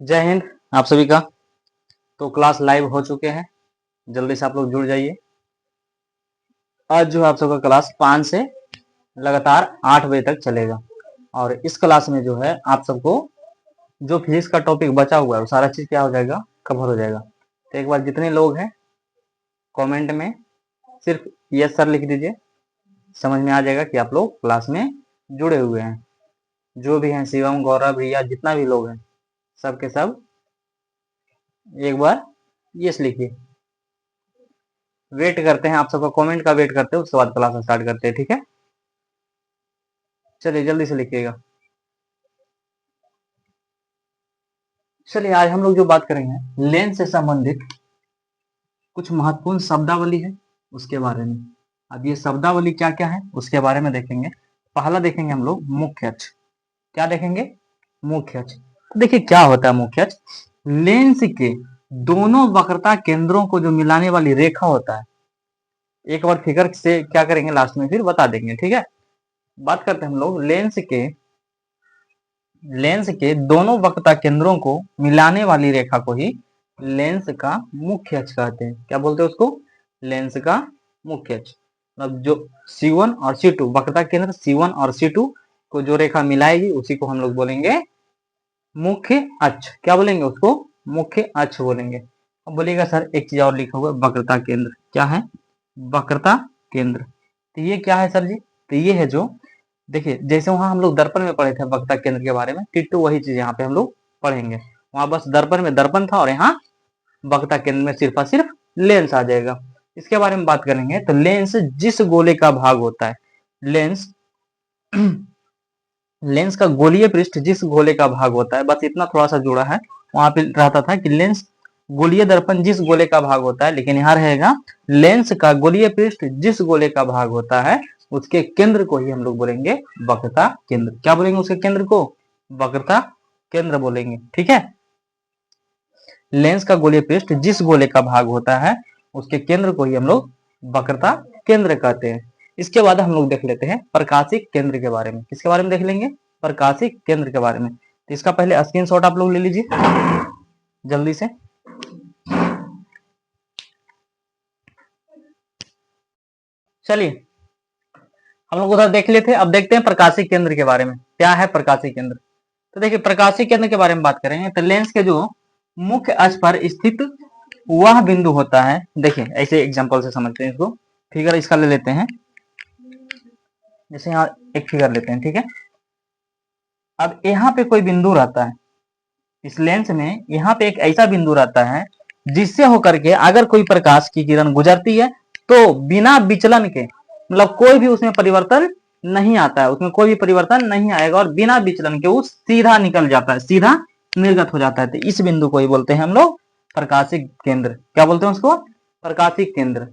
जय हिंद आप सभी का। तो क्लास लाइव हो चुके हैं, जल्दी से आप लोग जुड़ जाइए। आज जो है आप सबका क्लास 5 से लगातार 8 बजे तक चलेगा और इस क्लास में जो है आप सबको जो फिजिक्स का टॉपिक बचा हुआ है वो सारा चीज क्या हो जाएगा, कवर हो जाएगा। तो एक बार जितने लोग हैं कमेंट में सिर्फ यस सर लिख दीजिए, समझ में आ जाएगा कि आप लोग क्लास में जुड़े हुए हैं। जो भी हैं शिवम, गौरव, भैया, जितना भी लोग हैं सब के सब एक बार यस लिखिए। वेट करते हैं, आप सबका कमेंट का वेट करते हैं, उसके बाद क्लास स्टार्ट करते हैं, ठीक है। चलिए जल्दी से लिखिएगा। चलिए आज हम लोग जो बात करेंगे लेंस से संबंधित कुछ महत्वपूर्ण शब्दावली है उसके बारे में। अब ये शब्दावली क्या क्या है उसके बारे में देखेंगे। पहला देखेंगे हम लोग मुख्य अक्ष। क्या देखेंगे? मुख्य अक्ष। तो देखिए क्या होता है मुख्य अक्ष। लेंस के दोनों वक्रता केंद्रों को जो मिलाने वाली रेखा होता है, एक बार फिगर से क्या करेंगे लास्ट में फिर बता देंगे, ठीक है। बात करते हैं हम लोग लेंस के दोनों वक्रता केंद्रों को मिलाने वाली रेखा को ही लेंस का मुख्य अक्ष कहते हैं। क्या बोलते हैं उसको? लेंस का मुख्य अक्ष। मतलब जो C1 और C2 वक्रता केंद्र C1 और C2 को जो रेखा मिलाएगी उसी को हम लोग बोलेंगे मुख्य अक्ष। क्या बोलेंगे उसको? मुख्य अक्ष बोलेंगे। अब बोलिएगा सर एक चीज और लिखा हुआ है वक्रता केंद्र। क्या है? वक्रता केंद्र। तो ये क्या है सर जी? तो ये है जो देखिए जैसे वहां हम लोग दर्पण में पढ़े थे वक्रता केंद्र के बारे में, टिट्टू वही चीज यहाँ पे हम लोग पढ़ेंगे। वहां बस दर्पण में दर्पण था और यहाँ वक्रता केंद्र में सिर्फ और सिर्फ लेंस आ जाएगा। इसके बारे में बात करेंगे तो लेंस जिस गोले का भाग होता है, लेंस लेंस का गोलीय पृष्ठ जिस गोले का भाग होता है, बस इतना थोड़ा सा जुड़ा है। वहां पे रहता था कि लेंस गोलीय दर्पण जिस गोले का भाग होता है, लेकिन यहाँ रहेगा लेंस का गोलीय पृष्ठ जिस गोले का भाग होता है उसके केंद्र को ही हम लोग बोलेंगे वक्रता केंद्र। क्या बोलेंगे उसके केंद्र को? वक्रता केंद्र बोलेंगे, ठीक है। लेंस का गोलीय पृष्ठ जिस गोले का भाग होता है उसके केंद्र को ही हम लोग वक्रता केंद्र कहते हैं। इसके बाद हम लोग देख लेते हैं प्रकाशिक केंद्र के बारे में। किसके बारे में देख लेंगे? प्रकाशिक केंद्र के बारे में। तो इसका पहले स्क्रीनशॉट आप लोग ले लीजिए जल्दी से। चलिए हम लोग उधर देख लेते हैं, अब देखते हैं प्रकाशिक केंद्र के बारे में। क्या है प्रकाशिक केंद्र? तो देखिए प्रकाशिक केंद्र के बारे में बात करेंगे तो लेंस के जो मुख्य अक्ष पर स्थित वह बिंदु होता है। देखिए ऐसे एग्जांपल से समझते हैं इसको। फिगर इसका ले लेते हैं, जैसे यहाँ एक फिगर लेते हैं, ठीक है। अब यहाँ पे कोई बिंदु रहता है इस लेंस में, यहाँ पे एक ऐसा बिंदु रहता है जिससे होकर के अगर कोई प्रकाश की किरण गुजरती है तो बिना विचलन के, मतलब कोई भी उसमें परिवर्तन नहीं आता है, उसमें कोई भी परिवर्तन नहीं आएगा और बिना विचलन के वो सीधा निकल जाता है, सीधा निर्गत हो जाता है। तो इस बिंदु को ही बोलते हैं हम लोग प्रकाशिक केंद्र। क्या बोलते हैं उसको? प्रकाशिक केंद्र,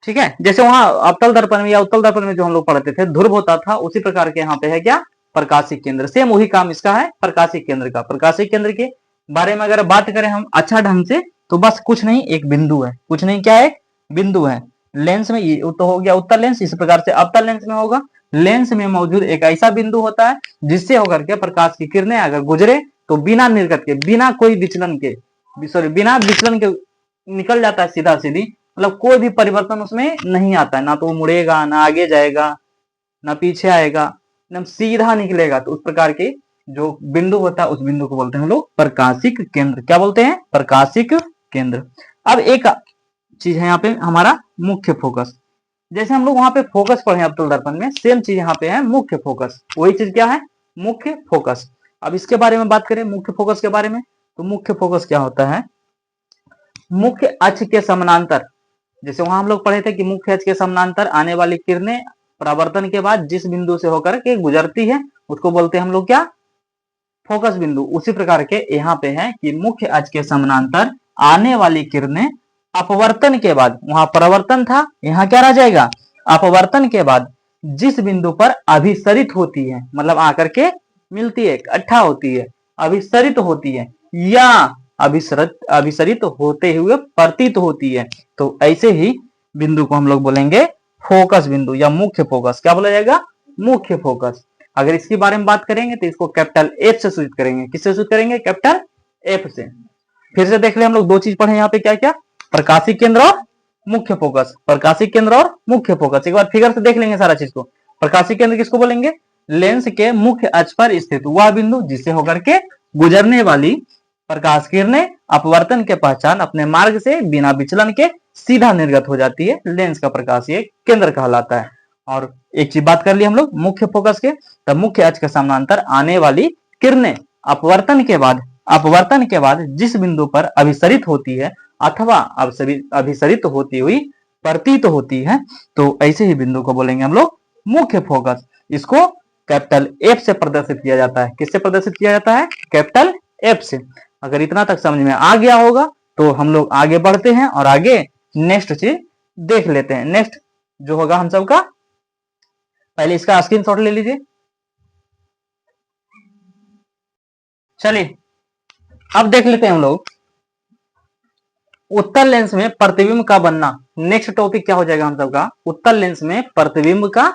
ठीक है। जैसे वहां अवतल दर्पण में या उत्तल दर्पण में जो हम लोग पढ़ते थे ध्रुव होता था, उसी प्रकार के यहाँ पे है क्या? प्रकाशिक केंद्र। सेम वही काम इसका है प्रकाशिक केंद्र का। प्रकाशिक केंद्र के बारे में अगर बात करें हम अच्छा ढंग से तो बस कुछ नहीं, एक बिंदु है। कुछ नहीं, क्या है? एक बिंदु है। लेंस में ये तो हो गया उत्तल लेंस, इस प्रकार से अवतल लेंस में होगा लेंस में मौजूद एक ऐसा बिंदु होता है जिससे होकर के प्रकाश की किरणें अगर गुजरे तो बिना निर्गत के, बिना कोई विचलन के, सॉरी बिना विचलन के निकल जाता है सीधा सीधी। मतलब कोई भी परिवर्तन उसमें नहीं आता है, ना तो वो मुड़ेगा, ना आगे जाएगा, ना पीछे आएगा, एकदम सीधा निकलेगा। तो उस प्रकार के जो बिंदु होता है उस बिंदु को बोलते हैं हम लोग प्रकाशिक केंद्र। क्या बोलते हैं? प्रकाशिक केंद्र। अब एक चीज है यहाँ पे हमारा मुख्य फोकस। जैसे हम लोग वहां पे फोकस पढ़े अवतल दर्पण में, सेम चीज यहाँ पे है मुख्य फोकस। वही चीज क्या है? मुख्य फोकस। अब इसके बारे में बात करें मुख्य फोकस के बारे में, तो मुख्य फोकस क्या होता है? मुख्य अक्ष के समानांतर, जैसे वहां हम लोग पढ़े थे कि मुख्य अक्ष के समानांतर आने वाली किरणें परावर्तन के बाद जिस बिंदु से होकर के गुजरती है उसको बोलते हैं हम लोग क्या? फोकस बिंदु। उसी प्रकार के यहाँ पे है कि मुख्य अक्ष के समानांतर आने वाली किरणें अपवर्तन के बाद, वहां परावर्तन था, यहाँ क्या रह जाएगा? अपवर्तन के बाद जिस बिंदु पर अभिसरित होती है, मतलब आकर के मिलती है, इकट्ठा होती है, अभिसरित होती है या अभिसरित होते हुए प्रतीत होती है, तो ऐसे ही बिंदु को हम लोग बोलेंगे फोकस बिंदु या मुख्य फोकस। क्या बोला जाएगा? मुख्य फोकस। अगर इसके बारे में बात करेंगे तो इसको कैपिटल एफ से सूचित करेंगे। किससे सूचित करेंगे? कैपिटल एफ से। फिर से देख ले, हम लोग दो चीज पढ़े यहाँ पे, क्या क्या, प्रकाशिक केंद्र और मुख्य फोकस, प्रकाशिक केंद्र और मुख्य फोकस। एक बार फिगर से देख लेंगे सारा चीज को। प्रकाशिक केंद्र किसको बोलेंगे? लेंस के मुख्य अक्ष पर स्थित वह बिंदु जिससे होकर के गुजरने वाली प्रकाश किरणें अपवर्तन के पहचान अपने मार्ग से बिना विचलन के सीधा निर्गत हो जाती है, लेंस का प्रकाशीय केंद्र कहलाता है। और एक चीज बात कर ली हम लोग मुख्य फोकस के, तब मुख्य अक्ष के समानांतर आने वाली किरणें अपवर्तन के बाद जिस बिंदु पर अभिसरित होती है अथवा अभिसरित होती हुई प्रतीत होती है, तो ऐसे ही बिंदु को बोलेंगे हम लोग मुख्य फोकस। इसको कैपिटल एफ से प्रदर्शित किया जाता है। किससे प्रदर्शित किया जाता है? कैपिटल एफ से। अगर इतना तक समझ में आ गया होगा तो हम लोग आगे बढ़ते हैं और आगे नेक्स्ट चीज देख लेते हैं। नेक्स्ट जो होगा हम सबका, पहले इसका स्क्रीनशॉट ले लीजिए। चलिए अब देख लेते हैं हम लोग उत्तल लेंस में प्रतिबिंब का बनना। नेक्स्ट टॉपिक क्या हो जाएगा हम सबका? उत्तल लेंस में प्रतिबिंब का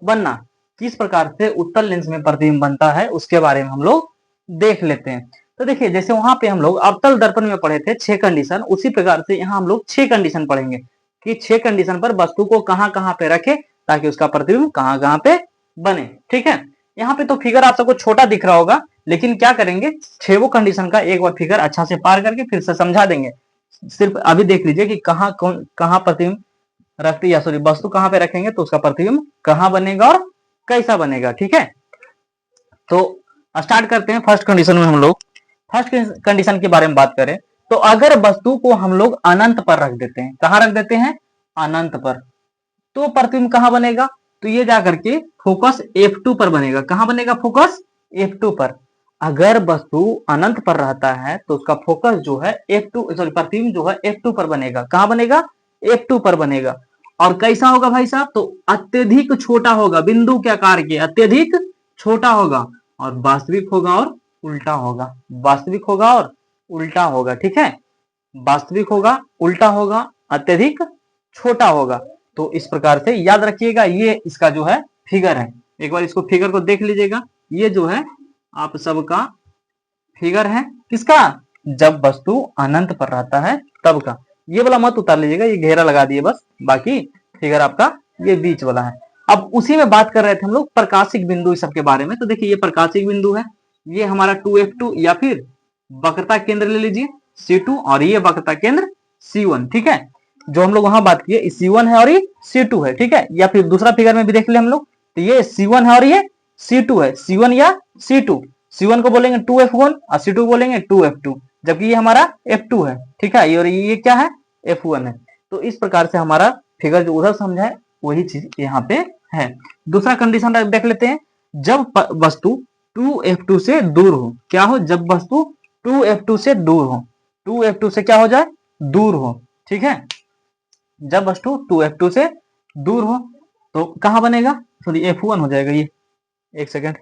बनना। किस प्रकार से उत्तल लेंस में प्रतिबिंब बनता है उसके बारे में हम लोग देख लेते हैं। तो देखिए, जैसे वहां पे हम लोग अवतल दर्पण में पढ़े थे 6 कंडीशन, उसी प्रकार से यहाँ हम लोग 6 कंडीशन पढ़ेंगे कि 6 कंडीशन पर वस्तु को कहां कहां पे रखे ताकि उसका प्रतिबिंब कहां कहां पे बने। ठीक है, यहाँ पे तो फिगर आप सबको छोटा दिख रहा होगा, लेकिन क्या करेंगे, 6 कंडीशन का एक बार फिगर अच्छा से पार करके फिर से समझा देंगे। सिर्फ अभी देख लीजिए कि कहां प्रतिबिंब रखते, या सॉरी वस्तु कहां पे रखेंगे तो उसका प्रतिबिंब कहां बनेगा और कैसा बनेगा। ठीक है, तो स्टार्ट करते हैं। फर्स्ट कंडीशन में हम लोग फर्स्ट कंडीशन के बारे में बात करें तो अगर वस्तु को हम लोग अनंत पर रख देते हैं, कहां रख देते हैं? अनंत पर, तो प्रतिबिंब कहां बनेगा? तो ये जाकर के फोकस F2 पर बनेगा। कहां बनेगा? फोकस F2 पर। अगर वस्तु अनंत पर रहता है तो उसका फोकस जो है F2 सॉरी प्रतिबिंब जो है F2 पर बनेगा। कहां बनेगा? F2 पर बनेगा। और कैसा होगा भाई साहब? तो अत्यधिक छोटा होगा, बिंदु के आकार के अत्यधिक छोटा होगा, और वास्तविक होगा और उल्टा होगा। वास्तविक होगा और उल्टा होगा। ठीक है, वास्तविक होगा, उल्टा होगा, अत्यधिक छोटा होगा। तो इस प्रकार से याद रखिएगा, ये इसका जो है फिगर है। एक बार इसको फिगर को देख लीजिएगा। ये जो है आप सबका फिगर है किसका? जब वस्तु अनंत पर रहता है तब का। ये वाला मत उतार लीजिएगा, ये घेरा लगा दिए बस, बाकी फिगर आपका ये बीच वाला है। अब उसी में बात कर रहे थे हम लोग प्रकाशिक बिंदु सबके बारे में। तो देखिए, ये प्रकाशिक बिंदु है, ये हमारा 2F2 या फिर वक्रता केंद्र ले लीजिए C2, और ये वक्रता केंद्र C1। ठीक है, जो हम लोग वहां बात किए C1 है और ये C2 है। ठीक है, या फिर दूसरा फिगर में भी देख ले हम लोग, तो ये C1 है और ये C2 है। C1 या C2, C1 को बोलेंगे 2F1 और C2 बोलेंगे 2F2, जबकि ये हमारा F2 है। ठीक है, और ये क्या है? F1 है। तो इस प्रकार से हमारा फिगर जो उधर समझा है वही चीज यहाँ पे है। दूसरा कंडीशन देख लेते हैं, जब वस्तु 2F2 से दूर हो। क्या हो? जब वस्तु 2F2 से दूर हो, 2F2 से क्या हो जाए? दूर हो। ठीक है, जब वस्तु 2F2 से दूर हो तो कहां बनेगा? सॉरी F1 हो जाएगा ये, एक सेकेंड,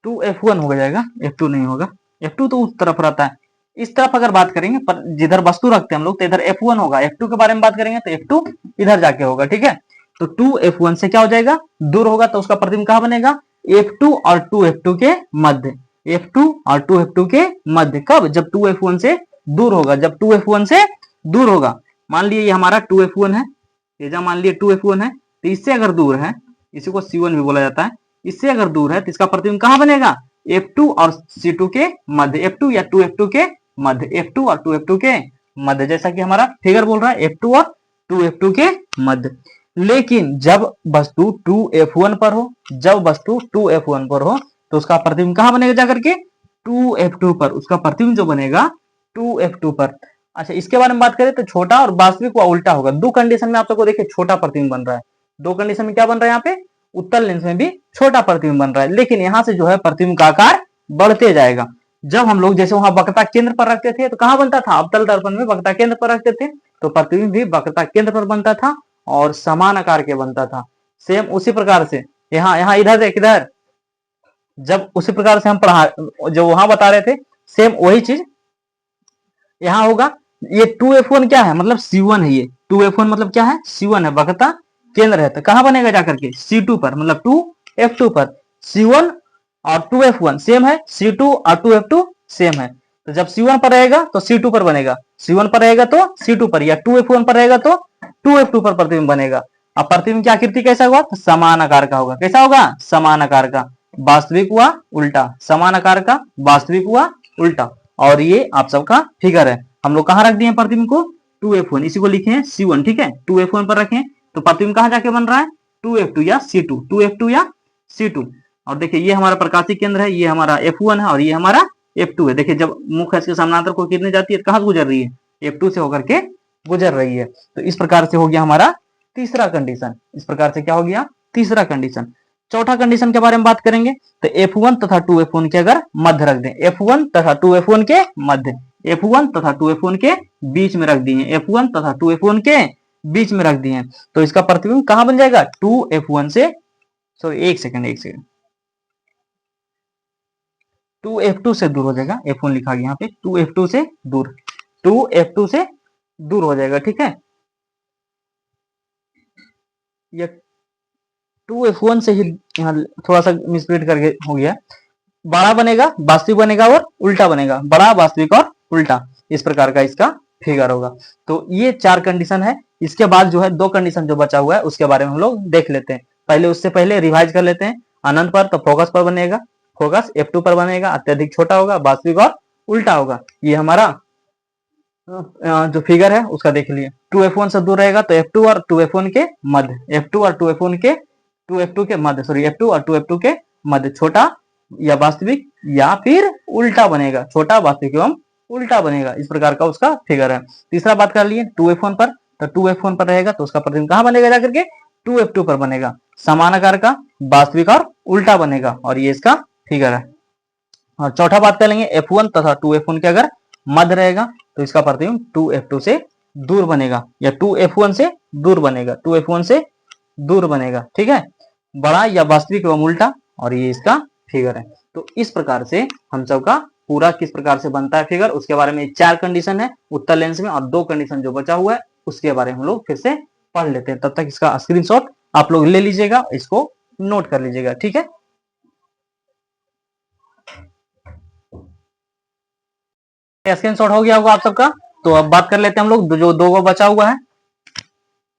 2F1 हो जाएगा, F2 नहीं होगा। F2 तो उस तरफ रहता है। इस तरफ अगर बात करेंगे पर जिधर वस्तु रखते हैं हम लोग तो इधर F1 होगा। F2 के बारे में बात करेंगे तो F2 इधर जाके होगा। ठीक है, तो 2F1 से क्या हो जाएगा? दूर होगा, तो उसका प्रतिबिंब कहां बनेगा? F2 और 2F2 के मध्य। F2 और 2F2 के मध्य। कब? जब 2F1 से दूर होगा। जब 2F1 से दूर होगा, मान लिए ये हमारा 2F1 है, ये मान लिए 2F1 है, तो इससे अगर दूर है, इसी को C1 भी बोला जाता है, इससे अगर दूर है तो इसका प्रतिबिंब कहां बनेगा? F2 और C2 के मध्य, F2 या 2F2 के मध्य, F2 और 2F2 के मध्य, जैसा कि हमारा फिगर बोल रहा है F2 और 2F2 के मध्य। लेकिन जब वस्तु 2F1 पर हो, जब वस्तु 2F1 पर हो तो उसका प्रतिबिंब कहां बनेगा? जाकर के 2F2 पर। उसका प्रतिबिंब जो बनेगा 2F2 पर। अच्छा, इसके बारे में बात करें तो छोटा और वास्तविक व उल्टा होगा। दो कंडीशन में आप सबको देखिए छोटा प्रतिबिंब बन रहा है। दो कंडीशन में क्या बन रहा है? यहाँ पे उत्तल लेंस में भी छोटा प्रतिबिंब बन रहा है, लेकिन यहाँ से जो है प्रतिबिंब का आकार बढ़ते जाएगा। जब हम लोग जैसे वहां वक्रता केंद्र पर रखते थे तो कहां बनता था? अवतल दर्पण में वक्रता केंद्र पर रखते थे तो प्रतिबिंब भी वक्रता केंद्र पर बनता था और समान आकार के बनता था। सेम उसी प्रकार से यहाँ इधर देख, इधर जब उसी प्रकार से हम पढ़ा जो वहां बता रहे थे, सेम वही चीज यहाँ होगा। ये 2F1 क्या है? मतलब C1 है। ये 2F1 मतलब क्या है? C1 है, वक्रता केंद्र है। तो कहां बनेगा? जाकर के C2 पर, मतलब 2F2 पर। C1 और 2F1 सेम है, C2 और 2F2 सेम है। तो जब C1 पर रहेगा तो C2 पर बनेगा, C1 पर रहेगा तो C2 पर, या 2F1 पर रहेगा तो 2F2 पर प्रतिबिंब बनेगा। अब प्रतिबिंब की आकृति कैसा होगा? तो समान आकार का होगा। कैसा होगा? समान आकार का। वास्तविक हुआ उल्टा, समान आकार का वास्तविक हुआ उल्टा। और ये आप सबका फिगर है। हम लोग कहाँ रख दिए प्रतिबिंब को? 2F1, इसी को लिखे हैं C1, ठीक है, 2F1 पर रखें तो प्रतिबिंब कहाँ जाके बन रहा है? 2F2 या C2, 2F2 या C2। और देखिए ये हमारा प्रकाशिक केंद्र है, ये हमारा F1 है और ये हमारा F2 है। देखिए जब मुख्य अक्ष के समानांतर को कितने जाती है, कहाँ गुजर रही है? F2 से होकर के गुजर रही है। तो इस प्रकार से हो गया हमारा तीसरा कंडीशन। इस प्रकार से क्या हो गया? तीसरा कंडीशन। चौथा कंडीशन के बारे में बात करेंगे तो F1 तथा 2F1 के अगर मध्य रख दें, F1 तथा 2F1 के मध्य, F1 तथा 2F1 के बीच में रख दिए, F1 तथा 2F1 के बीच में रख दिए, तो इसका प्रतिबिंब कहां बन जाएगा? 2F1 से, सॉरी एक सेकंड, 2F2 से दूर हो जाएगा। F1 लिखा गया यहाँ पे, 2F2 से दूर, 2F2 से दूर हो जाएगा, ठीक है। ये 2F1 से ही यहाँ थोड़ा सा मिसप्रिंट करके हो गया। बड़ा बनेगा, वास्तविक बनेगा और उल्टा बनेगा, बड़ा, वास्तविक और उल्टा, इस प्रकार का इसका फिगर होगा। तो ये चार कंडीशन है। इसके बाद जो है दो कंडीशन जो बचा हुआ है उसके बारे में हम लोग देख लेते हैं। पहले उससे पहले रिवाइज कर लेते हैं। अनंत पर तो फोकस पर बनेगा, फोकस F2 पर बनेगा, अत्यधिक छोटा होगा, वास्तविक और उल्टा होगा। ये हमारा जो फिगर है उसका देख लिए। 2F1 से दूर रहेगा तो F2 और 2F1 के मध्य, F2 और 2F1 के, 2F2 के मध्य, सॉरी F2 और 2F2 के मध्य छोटा या वास्तविक या फिर उल्टा बनेगा, छोटा, वास्तविक एवं उल्टा बनेगा। इस प्रकार का उसका फिगर है। तीसरा बात कर लिए 2F1 पर, तो 2F1 पर रहेगा तो उसका प्रतिबिंब कहां बनेगा जाकर के? 2F2 पर बनेगा, समान आकार का, वास्तविक और उल्टा बनेगा। और ये इसका फिगर है। और चौथा बात कर लेंगे F1 तथा 2F1 के अगर मध्य रहेगा तो इसका प्रतिबिंब 2F2 से दूर बनेगा या 2F1 से दूर बनेगा, 2F1 से दूर बनेगा, ठीक है, बड़ा या वास्तविक एवं उल्टा। और ये इसका फिगर है। तो इस प्रकार से हम सबका पूरा किस प्रकार से बनता है फिगर, उसके बारे में चार कंडीशन है उत्तर लेंस में, और दो कंडीशन जो बचा हुआ है उसके बारे में हम लोग फिर से पढ़ लेते हैं। तब तक इसका स्क्रीनशॉट आप लोग ले लीजिएगा, इसको नोट कर लीजिएगा, ठीक है। स्क्रीनशॉट हो गया होगा आप सबका। तो अब बात कर लेते हैं हम लोग जो दो बचा हुआ है,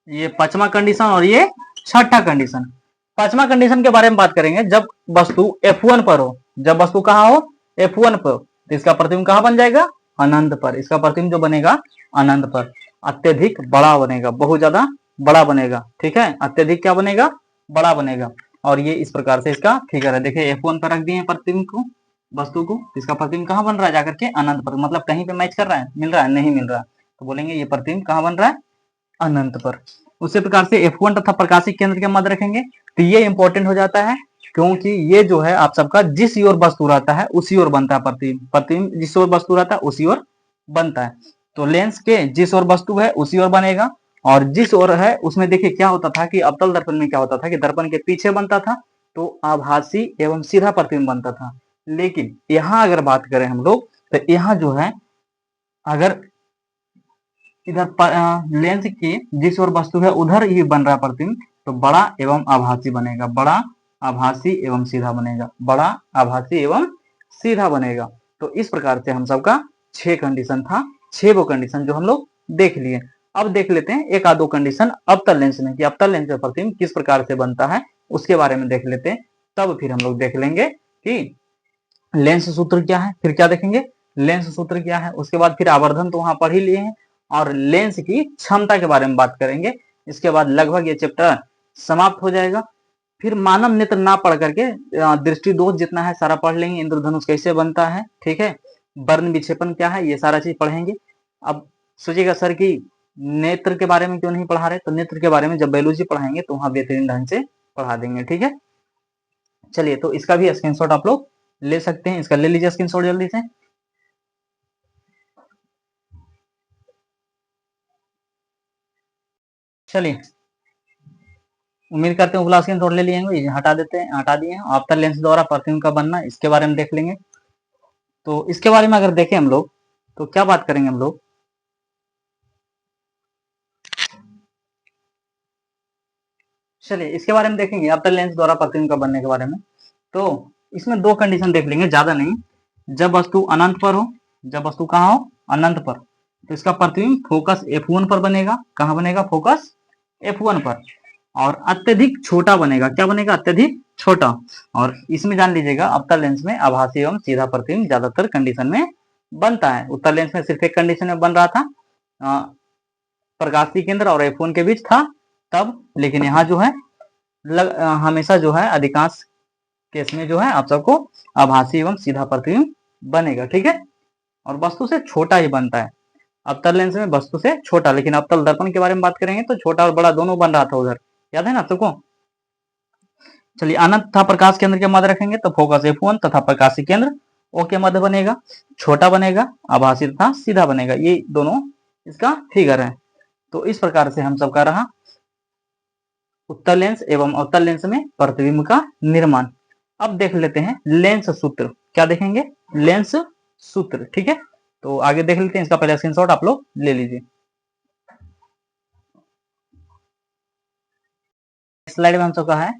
ये पांचवा कंडीशन और ये छठा कंडीशन। पांचवा कंडीशन के बारे में बात करेंगे, जब वस्तु F1 पर हो, जब वस्तु कहां हो? F1 पर, तो इसका प्रतिबिंब कहां बन जाएगा? अनंत पर। इसका प्रतिबिंब जो बनेगा अनंत पर, अत्यधिक बड़ा बनेगा, बहुत ज्यादा बड़ा बनेगा, ठीक है, अत्यधिक क्या बनेगा? बड़ा बनेगा। और ये इस प्रकार से इसका फिगर है। देखिए F1 पर रख दिए प्रतिबिंब को, वस्तु को, इसका प्रतिबिंब कहां बन रहा है जाकर के? अनंत पर। मतलब कहीं पे मैच कर रहा है, मिल रहा है? नहीं मिल रहा, तो बोलेंगे ये प्रतिबिंब कहां बन रहा है? अनंत पर। उसी प्रकार से F1 तथा प्रकाशिक केंद्र के मध्य रखेंगे तो ये इंपॉर्टेंट हो जाता है, क्योंकि ये जो है आप सबका जिस ओर वस्तु रहता है उसी ओर बनता है प्रतिबिंब। प्रतिबिंब जिस ओर वस्तु रहता है उसी ओर बनता है। तो लेंस के जिस ओर वस्तु है उसी ओर बनेगा। और जिस ओर है उसमें देखिए क्या होता था कि अवतल दर्पण में क्या होता था कि दर्पण के पीछे बनता था तो आभासी एवं सीधा प्रतिबिंब बनता था। लेकिन यहाँ अगर बात करें हम लोग तो यहाँ जो है अगर इधर लेंस की जिस ओर वस्तु है उधर ही बन रहा प्रतिबिंब तो बड़ा एवं आभासी बनेगा, बड़ा, आभासी एवं सीधा बनेगा, बड़ा, आभासी एवं सीधा बनेगा। तो इस प्रकार से हम सबका 6 कंडीशन था, 6 वो कंडीशन जो हम लोग देख लिए। अब देख लेते हैं एक आधो कंडीशन अवतल लेंस में, कि अवतल लेंस में प्रतिबिंब किस प्रकार से बनता है उसके बारे में देख लेते हैं। तब फिर हम लोग देख लेंगे कि लेंस सूत्र क्या है, फिर क्या देखेंगे लेंस सूत्र क्या है, उसके बाद फिर आवर्धन तो वहां पढ़ ही लिए हैं, और लेंस की क्षमता के बारे में बात करेंगे। इसके बाद लगभग ये चैप्टर समाप्त हो जाएगा। फिर मानव नेत्र ना पढ़ करके दृष्टि दोष जितना है सारा पढ़ लेंगे, इंद्रधनुष कैसे बनता है, ठीक है, वर्ण विक्षेपण क्या है, ये सारा चीज पढ़ेंगे। अब सोचिएगा सर की नेत्र के बारे में क्यों नहीं पढ़ा रहे, तो नेत्र के बारे में जब बायोलॉजी पढ़ाएंगे तो वहां बेहतरीन ढंग से पढ़ा देंगे, ठीक है। चलिए तो इसका भी स्क्रीनशॉट आप लोग ले सकते हैं, इसका ले लीजिए स्क्रीनशॉट जल्दी से। चलिए उम्मीद करते हैं ग्लास स्क्रीनशॉट ले लिए, हटा देते हैं, हटा दिए हैं। अवतल लेंस द्वारा प्रतिबिंब का बनना, इसके बारे में देख लेंगे। तो इसके बारे में अगर देखें हम लोग तो क्या बात करेंगे हम लोग, चलिए इसके बारे में देखेंगे अवतल लेंस द्वारा प्रतिबिंब का बनने के बारे में। तो इसमें दो कंडीशन देख लेंगे, ज्यादा नहीं। जब वस्तु अनंत पर हो, जब वस्तु कहाँ हो, अनंत पर, तो इसका प्रतिबिंब फोकस F1 पर बनेगा। कहाँ बनेगा, फोकस F1 पर। और अत्यधिक छोटा बनेगा, क्या बनेगा, अत्यधिक छोटा। और इसमें जान लीजिएगा अवतल लेंस में आभासी एवं सीधा प्रतिबिंब ज्यादातर कंडीशन में बनता है। उत्तल लेंस में सिर्फ एक कंडीशन में बन रहा था, प्रकाशीय केंद्र और F1 के बीच था तब, लेकिन यहाँ जो है हमेशा जो है अधिकांश केस में जो है आप सबको आभासी एवं सीधा प्रतिबिंब बनेगा, ठीक है। और वस्तु से छोटा ही बनता है, अवतल लेंस में वस्तु से छोटा। लेकिन अवतल दर्पण के बारे में बात करेंगे तो छोटा और बड़ा दोनों बन रहा था उधर, याद है ना आप सबको। चलिए, अनंत तथा प्रकाश केंद्र के मध्य रखेंगे तो फोकस F1 तथा प्रकाशीय केंद्र O के मध्य बनेगा, छोटा बनेगा, आभासी तथा सीधा बनेगा। ये दोनों इसका फिगर है। तो इस प्रकार से हम सबका रहा उत्तल लेंस एवं अवतल लेंस में प्रतिबिंब का निर्माण। अब देख लेते हैं लेंस सूत्र। क्या देखेंगे, लेंस सूत्र, ठीक है। तो आगे देख लेते हैं, इसका पहले स्क्रीनशॉट आप लोग ले लीजिए। स्लाइड में हम सबका है,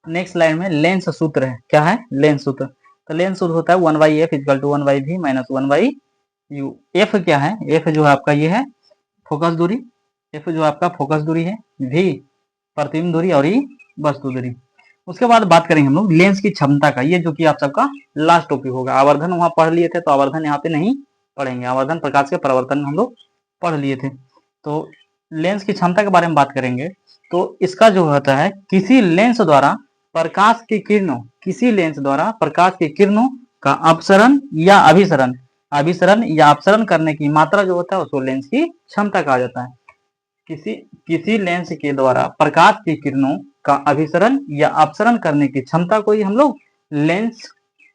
नेक्स्ट स्लाइड में लेंस सूत्र है। क्या है, लेंस सूत्र। तो लेंस सूत्र होता है 1/f equal to 1/v minus 1/u। F क्या है, एफ जो है आपका ये है फोकस दूरी, एफ जो आपका फोकस दूरी है, v प्रतिबिंब दूरी और ई वस्तु दूरी। उसके बाद बात करेंगे हम लोग लेंस की क्षमता का, ये जो कि आप सबका लास्ट टॉपिक होगा। आवर्धन वहां पढ़ लिए थे तो आवर्धन यहाँ पे नहीं पढ़ेंगे, आवर्धन प्रकाश के परावर्तन में हम लोग पढ़ लिए थे। तो लेंस की क्षमता के बारे में बात करेंगे तो इसका जो होता है किसी लेंस द्वारा प्रकाश की किरणों, किसी लेंस द्वारा प्रकाश की किरणों का अपसरण या अभिसरण, अभिसरण या अपसरण करने की मात्रा जो होता है उसको लेंस की क्षमता कहा जाता है। किसी लेंस के द्वारा प्रकाश की किरणों का अभिसरण या अपसरण करने की क्षमता को ही हम लोग लेंस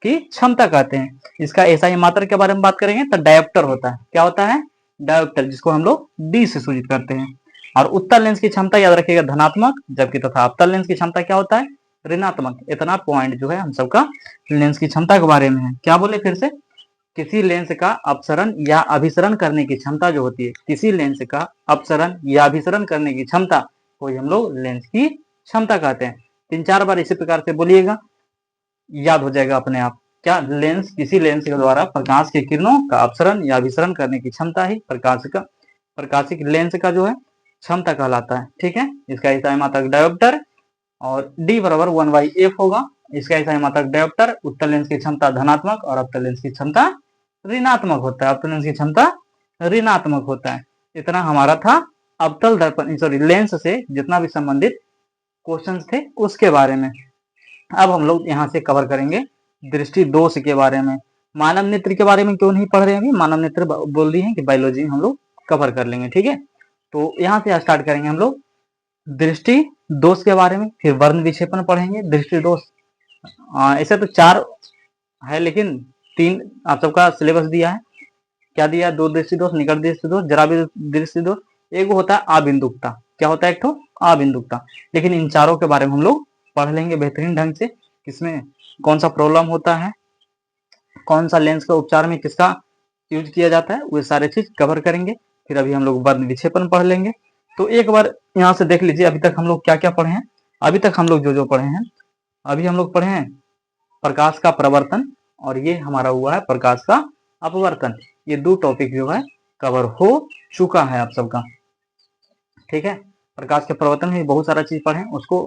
की क्षमता कहते हैं। इसका एसआई मात्रा के बारे में बात करेंगे तो डायोप्टर होता है। क्या होता है, डायोप्टर, जिसको हम लोग डी से सूचित करते हैं। और उत्तल लेंस की क्षमता याद रखिएगा धनात्मक, जबकि तथा अवतल लेंस की क्षमता क्या होता है, ऋणात्मक। इतना पॉइंट जो है हम सबका लेंस की क्षमता के बारे में है। क्या बोले फिर से, किसी लेंस का अपसरण या अभिसरण करने की क्षमता जो होती है, किसी लेंस का अपसरण या अभिसरण करने की क्षमता को हम लोग लेंस की क्षमता कहते हैं। 3-4 बार इसी प्रकार से बोलिएगा, याद हो जाएगा अपने आप। क्या, लेंस, किसी लेंस के द्वारा प्रकाश की किरणों का अपसरण या अभिसरण करने की क्षमता ही प्रकाशिक लेंस का जो है क्षमता कहलाता है, ठीक है। इसका एसआई मात्रक डायोप्टर और डी बराबर 1/f होगा। इसका एसआई मात्रक डायोप्टर, उत्तल लेंस की क्षमता धनात्मक और अवतल लेंस की क्षमता ऋणात्मक होता है, अवतल लेंस की क्षमता ऋणात्मक होता है। इतना हमारा था अवतल दर्पण, सॉरी, लेंस से जितना भी संबंधित क्वेश्चंस थे उसके बारे में। अब हम लोग यहाँ से कवर करेंगे दृष्टि दोष के बारे में। मानव नेत्र के बारे में क्यों नहीं पढ़ रहे हैं अभी, मानव नेत्र बोल रही है कि बायोलॉजी हम लोग कवर कर लेंगे, ठीक है। तो यहाँ से स्टार्ट करेंगे हम लोग दृष्टि दोष के बारे में, फिर वर्ण विक्षेपण पढ़ेंगे। दृष्टि दोष ऐसे तो 4 है लेकिन 3 आप सबका सिलेबस दिया है। क्या दिया, 2 दृष्टि दोष, निकट दृष्टि दोष, जरा भी दृष्टि दोष, एक होता है अबिंदुकता। क्या होता है, एक तो अबिंदुकता। लेकिन इन चारों के बारे में हम लोग पढ़ लेंगे बेहतरीन ढंग से, किसमें कौन सा प्रॉब्लम होता है, कौन सा लेंस का उपचार में किसका यूज किया जाता है, वो सारे चीज कवर करेंगे। फिर अभी हम लोग वर्ण विक्षेपण पढ़ लेंगे। तो एक बार यहाँ से देख लीजिए अभी तक हम लोग क्या क्या पढ़े हैं। अभी तक हम लोग जो पढ़े हैं, अभी हम लोग पढ़े हैं प्रकाश का प्रवर्तन और ये हमारा हुआ है प्रकाश का अपवर्तन। ये 2 टॉपिक जो है कवर हो चुका है आप सबका, ठीक है। प्रकाश के प्रवर्तन में बहुत सारा चीज पढ़े, उसको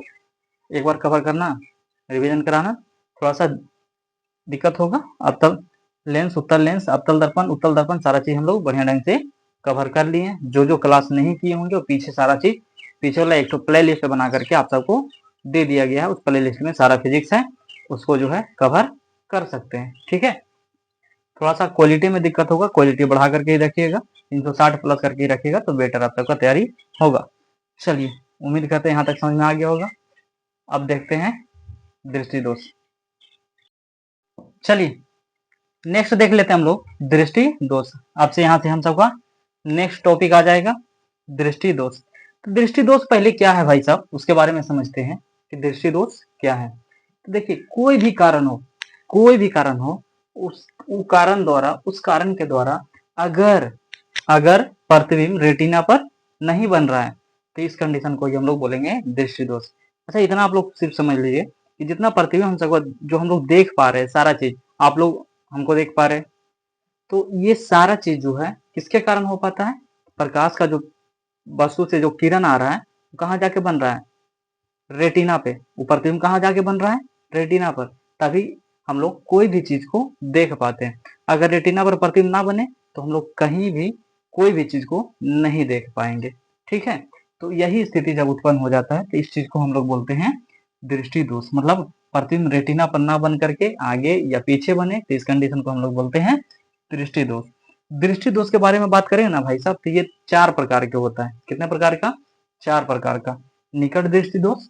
एक बार कवर करना, रिवीजन कराना, थोड़ा सा दिक्कत होगा। अवतल लेंस, उत्तल लेंस, अवतल दर्पण सारा चीज हम लोग बढ़िया ढंग से कवर कर लिए हैं। जो क्लास नहीं किए होंगे वो पीछे सारा चीज, पीछे वाला एक तो प्ले लिस्ट बना करके आप सबको दे दिया गया है। उस प्ले लिस्ट में सारा फिजिक्स है, उसको जो है कवर कर सकते हैं, ठीक है। थोड़ा सा क्वालिटी में दिक्कत होगा, क्वालिटी बढ़ा करके ही रखिएगा, 360 प्लस करके ही रखिएगा तो बेटर आप सबका तैयारी होगा। चलिए, उम्मीद करते हैं यहाँ तक समझ में आ गया होगा। अब देखते हैं दृष्टि दोष। चलिए नेक्स्ट देख लेते हैं हम लोग दृष्टि दोष। आपसे यहाँ से हम सबका नेक्स्ट टॉपिक आ जाएगा दृष्टि दोष। तो दृष्टि दोष पहले क्या है भाई साहब, उसके बारे में समझते हैं कि दृष्टि दोष क्या है। तो देखिए, कोई भी कारण हो, उस कारण के द्वारा अगर प्रतिबिंब रेटिना पर नहीं बन रहा है तो इस कंडीशन को हम लोग बोलेंगे दृष्टि दोष। अच्छा, इतना आप लोग सिर्फ समझ लीजिए कि जितना प्रतिबिंब हम सबको, जो हम लोग देख पा रहे हैं सारा चीज, आप लोग हमको देख पा रहे हैं। तो ये सारा चीज जो है किसके कारण हो पाता है? प्रकाश का जो वस्तु से जो किरण आ रहा है वो कहाँ जाके बन रहा है? रेटिना पे। वो प्रतिबिंब कहाँ जाके बन रहा है? रेटिना पर। तभी हम लोग कोई भी चीज को देख पाते हैं। अगर रेटिना पर प्रतिबिंब ना बने तो हम लोग कहीं भी कोई भी चीज को नहीं देख पाएंगे। ठीक है, तो यही स्थिति जब उत्पन्न हो जाता है तो इस चीज को हम लोग बोलते हैं दृष्टि दोष। मतलब प्रतिबिंब रेटिना पर ना बन करके आगे या पीछे बने तो इस कंडीशन को हम लोग बोलते हैं दृष्टि दोष। दृष्टि दोष के बारे में बात करें ना भाई साहब, तो ये 4 प्रकार के होता है। कितने प्रकार का? 4 प्रकार का। निकट दृष्टि दोष,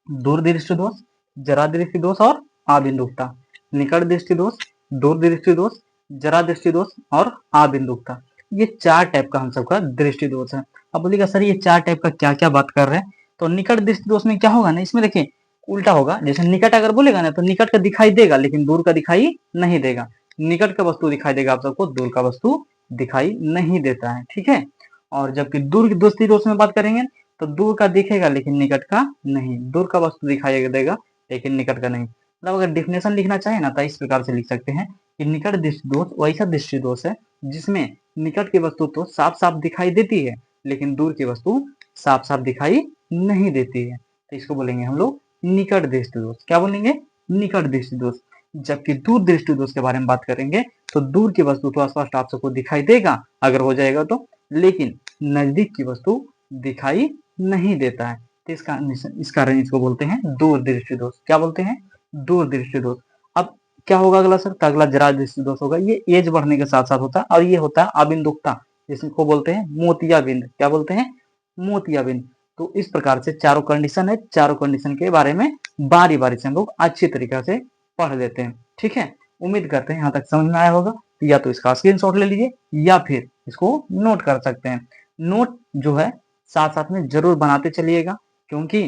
दूर दृष्टि दोष, जरा दृष्टि दोष और आबिंदुकता। निकट दृष्टि दोष, दूर दृष्टि दोष, जरा दृष्टि दोष और आबिंदुकता। ये 4 टाइप का हम सबका दृष्टि दोष है। अब बोलिएगा सर ये 4 टाइप का क्या क्या बात कर रहे हैं? तो निकट दृष्टि दोष में क्या होगा ना, इसमें देखिए उल्टा होगा। जैसे निकट अगर बोलेगा ना तो निकट का दिखाई देगा लेकिन दूर का दिखाई नहीं देगा। निकट का वस्तु दिखाई देगा आप सबको, दूर का वस्तु दिखाई नहीं देता है। ठीक है, और जबकि दूर दृष्टि दोष में बात करेंगे तो दूर का दिखेगा लेकिन निकट का नहीं। दूर का वस्तु दिखाई देगा लेकिन निकट का नहीं। मतलब अगर डिफिनेशन लिखना चाहे ना तो इस प्रकार से लिख सकते हैं कि निकट दृष्टि दोष वैसा दृष्टि दोष है जिसमें निकट की वस्तु तो साफ साफ दिखाई देती है लेकिन दूर की वस्तु साफ साफ दिखाई नहीं देती है। तो इसको बोलेंगे हम लोग निकट दृष्टि दोष। क्या बोलेंगे? निकट दृष्टि दोष। जबकि दूर दृष्टि दोष के बारे में बात करेंगे तो दूर की वस्तु तो स्पष्ट आप सबको दिखाई देगा अगर हो जाएगा तो, लेकिन नजदीक की वस्तु दिखाई नहीं देता है। तो इस कारण इसको बोलते हैं दूर दृष्टि दोष। क्या बोलते हैं? दूर दृष्टि दोष। अब क्या होगा अगला सर? तो अगला जरा दृष्टि दोष होगा। ये एज बढ़ने के साथ साथ होता है और ये होता है अबिंदुकता, जिसको बोलते हैं मोतियाबिंद। क्या बोलते हैं? मोतियाबिंद। तो इस प्रकार से चारों कंडीशन है। चारों कंडीशन के बारे में बारी बारी से हम लोग अच्छी तरीके से पढ़ लेते हैं। ठीक है, उम्मीद करते हैं यहाँ तक समझ में आया होगा। तो या तो इसका स्क्रीनशॉट ले लीजिए या फिर इसको नोट कर सकते हैं। नोट जो है साथ साथ में जरूर बनाते चलिएगा क्योंकि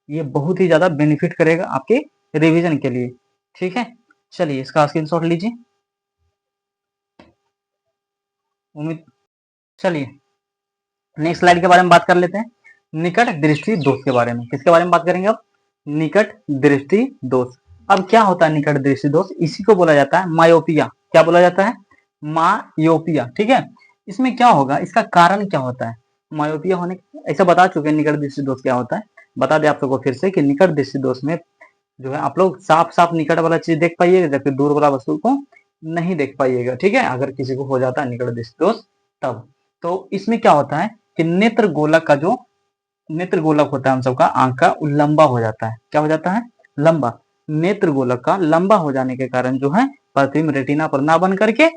ये बहुत ही ज्यादा बेनिफिट करेगा आपके रिवीजन के लिए। ठीक है, चलिए इसका स्क्रीनशॉट लीजिए। उम्मीद, चलिए नेक्स्ट स्लाइड के बारे में बात कर लेते हैं। निकट दृष्टि दोष के बारे में। किसके बारे में बात करेंगे अब? निकट दृष्टि दोष। अब क्या होता है निकट दृष्टि दोष? इसी को बोला जाता है मायोपिया। क्या बोला जाता है? मायोपिया। ठीक है, इसमें क्या होगा, इसका कारण क्या होता है? मायोपिया होने ऐसा बता चुके हैं। निकट दृष्टि दोष क्या होता है बता दें आप सबको फिर से कि निकट दृष्टि दोष में जो है आप लोग साफ साफ निकट वाला चीज देख पाइएगा जबकि दूर वाला वस्तु को नहीं देख पाइएगा। ठीक है, अगर किसी को हो जाता है निकट दृष्टि दोष तब। तो इसमें क्या होता है कि नेत्र गोलक का जो नेत्र गोलक होता है हम सबका आंख का लंबा हो जाता है। क्या हो जाता है? लंबा। नेत्र गोलक का लंबा हो जाने के कारण जो है प्रतिबिंब रेटिना पर ना बन करके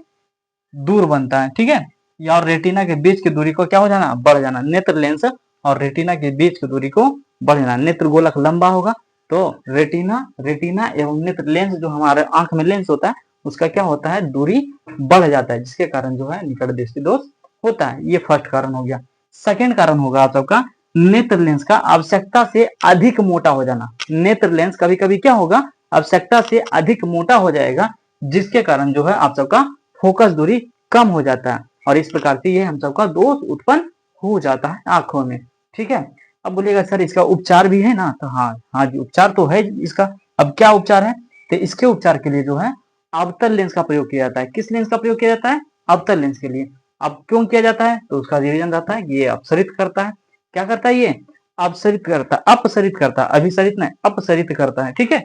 दूर बनता है। ठीक है, या और रेटिना के बीच की दूरी को क्या हो जाना? बढ़ जाना। नेत्र लेंस और रेटिना के बीच की दूरी को बढ़ जाना। नेत्र गोलक लंबा होगा तो रेटिना रेटिना एवं नेत्र लेंस जो हमारे आंख में लेंस होता है उसका क्या होता है? दूरी बढ़ जाता है, जिसके कारण जो है निकट दृष्टि दोष होता है। ये फर्स्ट कारण हो गया। सेकेंड कारण होगा आप सबका नेत्र लेंस का आवश्यकता से अधिक मोटा हो जाना। नेत्र लेंस कभी कभी क्या होगा? आवश्यकता से अधिक मोटा हो जाएगा, जिसके कारण जो है आप सबका फोकस दूरी कम हो जाता है और इस प्रकार से ये हम सबका दोष उत्पन्न हो जाता है आंखों में। ठीक है, अब बोलिएगा सर इसका उपचार भी है ना? तो हाँ हाँ जी, उपचार तो है इसका। अब क्या उपचार है? तो इसके उपचार के लिए जो है अवतल लेंस का प्रयोग किया जाता है। किस लेंस का प्रयोग किया जाता है? अवतल लेंस के लिए। अब क्यों किया जाता है? तो उसका रीजन रहता है कि ये अपसरित करता है। क्या करता है? ये अपसरित करता है, अपसरित करता है, अभिसरित नहीं अपसरित करता है। ठीक है,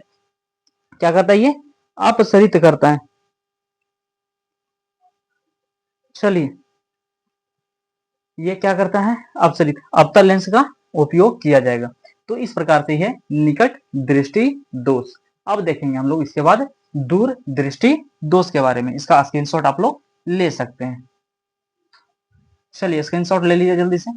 क्या करता है? ये अपसरित करता है। चलिए ये क्या करता है? अपसरित। अवतल लेंस का उपयोग किया जाएगा। तो इस प्रकार से है निकट दृष्टि दोष। अब देखेंगे हम लोग इसके बाद दूर दृष्टि दोष के बारे में। इसका स्क्रीनशॉट आप लोग ले सकते हैं। चलिए स्क्रीनशॉट ले लीजिए जल्दी से।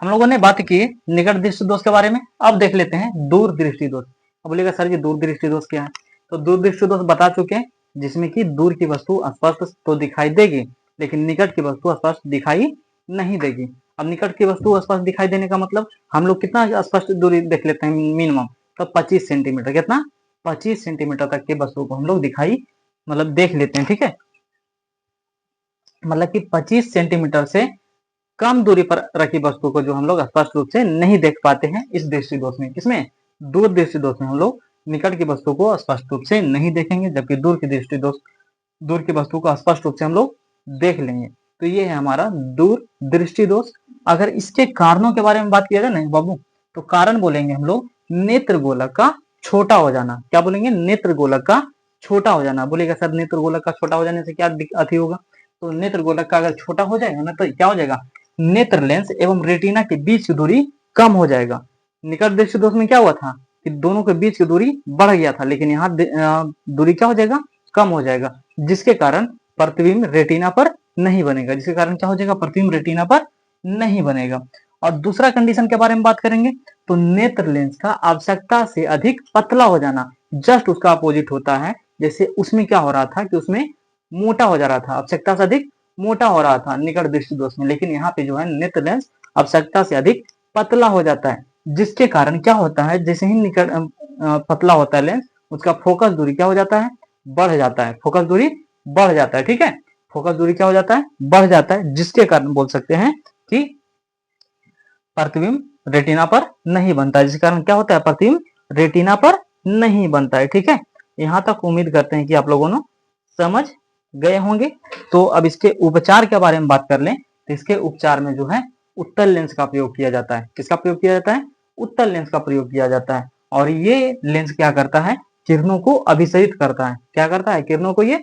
हम लोगों ने बात की निकट दृष्टि दोष के बारे में। अब देख लेते हैं दूर दृष्टि दोष। अब बोलेगा सर जी दूर दृष्टि दोष क्या है? तो दूर दृष्टि दोष बता चुके हैं, जिसमें कि दूर की वस्तु स्पष्ट तो दिखाई देगी लेकिन निकट की वस्तु स्पष्ट दिखाई नहीं देगी। अब निकट की वस्तु स्पष्ट दिखाई देने का मतलब हम लोग कितना स्पष्ट दूरी देख लेते हैं मिनिमम? तो 25 सेंटीमीटर। कितना? 25 सेंटीमीटर तक की वस्तु को हम लोग दिखाई मतलब देख लेते हैं। ठीक है, मतलब कि 25 सेंटीमीटर से कम दूरी पर रखी वस्तु को जो हम लोग स्पष्ट रूप से नहीं देख पाते हैं इस दृष्टि दोष में। किसमें? दूर दृष्टि दोष में हम लोग निकट की वस्तु को स्पष्ट रूप से नहीं देखेंगे, जबकि दूर की दृष्टि दोष, दूर की वस्तु को स्पष्ट रूप से हम लोग देख लेंगे। तो ये है हमारा दूर दृष्टि दोष। अगर इसके कारणों के बारे में बात किया जाए ना बाबू, तो कारण बोलेंगे हम लोग नेत्र गोलक का छोटा हो जाना। क्या बोलेंगे? नेत्र गोलक का छोटा हो जाना। बोलेगा सर नेत्र गोलक का छोटा हो जाने से क्या अति होगा? तो नेत्र गोलक का अगर छोटा हो जाएगा ना तो क्या हो जाएगा? नेत्र लेंस एवं रेटिना के बीच की दूरी कम हो जाएगा। निकट दृष्टि दोष में क्या हुआ था कि दोनों के बीच की दूरी बढ़ गया था, लेकिन यहाँ दूरी क्या हो जाएगा? कम हो जाएगा, जिसके कारण प्रतिबिंब रेटिना पर नहीं बनेगा। जिसके कारण क्या हो जाएगा? प्रतिबिंब रेटिना पर नहीं बनेगा। और दूसरा कंडीशन के बारे में बात करेंगे तो नेत्र लेंस का आवश्यकता से अधिक पतला हो जाना जस्ट उसका अपोजिट होता है। जैसे उसमें क्या हो रहा था कि उसमें मोटा हो जा रहा था, आवश्यकता से अधिक मोटा हो रहा था निकट दृष्टि दोष में, लेकिन यहाँ पे जो है नेत्र लेंस आवश्यकता से अधिक पतला हो जाता है, जिसके कारण क्या होता है? जैसे ही निकट पतला होता है लेंस, उसका फोकस दूरी क्या हो जाता है? बढ़ जाता है। फोकस दूरी बढ़ जाता है। ठीक है, फोकस दूरी क्या हो जाता है? बढ़ जाता है, जिसके कारण बोल सकते हैं कि प्रतिबिंब रेटिना पर नहीं बनता है। जिसके कारण क्या होता है? प्रतिबिंब रेटिना पर नहीं बनता है। ठीक है, यहां तक उम्मीद करते हैं कि आप लोगों ने समझ गए होंगे। तो अब इसके उपचार के बारे में बात कर लें तो इसके उपचार में जो है उत्तल लेंस का प्रयोग किया जाता है। किसका प्रयोग किया जाता है? उत्तल लेंस का प्रयोग किया जाता है। और ये लेंस क्या करता है? किरणों को अभिसरित करता है। क्या करता है? किरणों को ये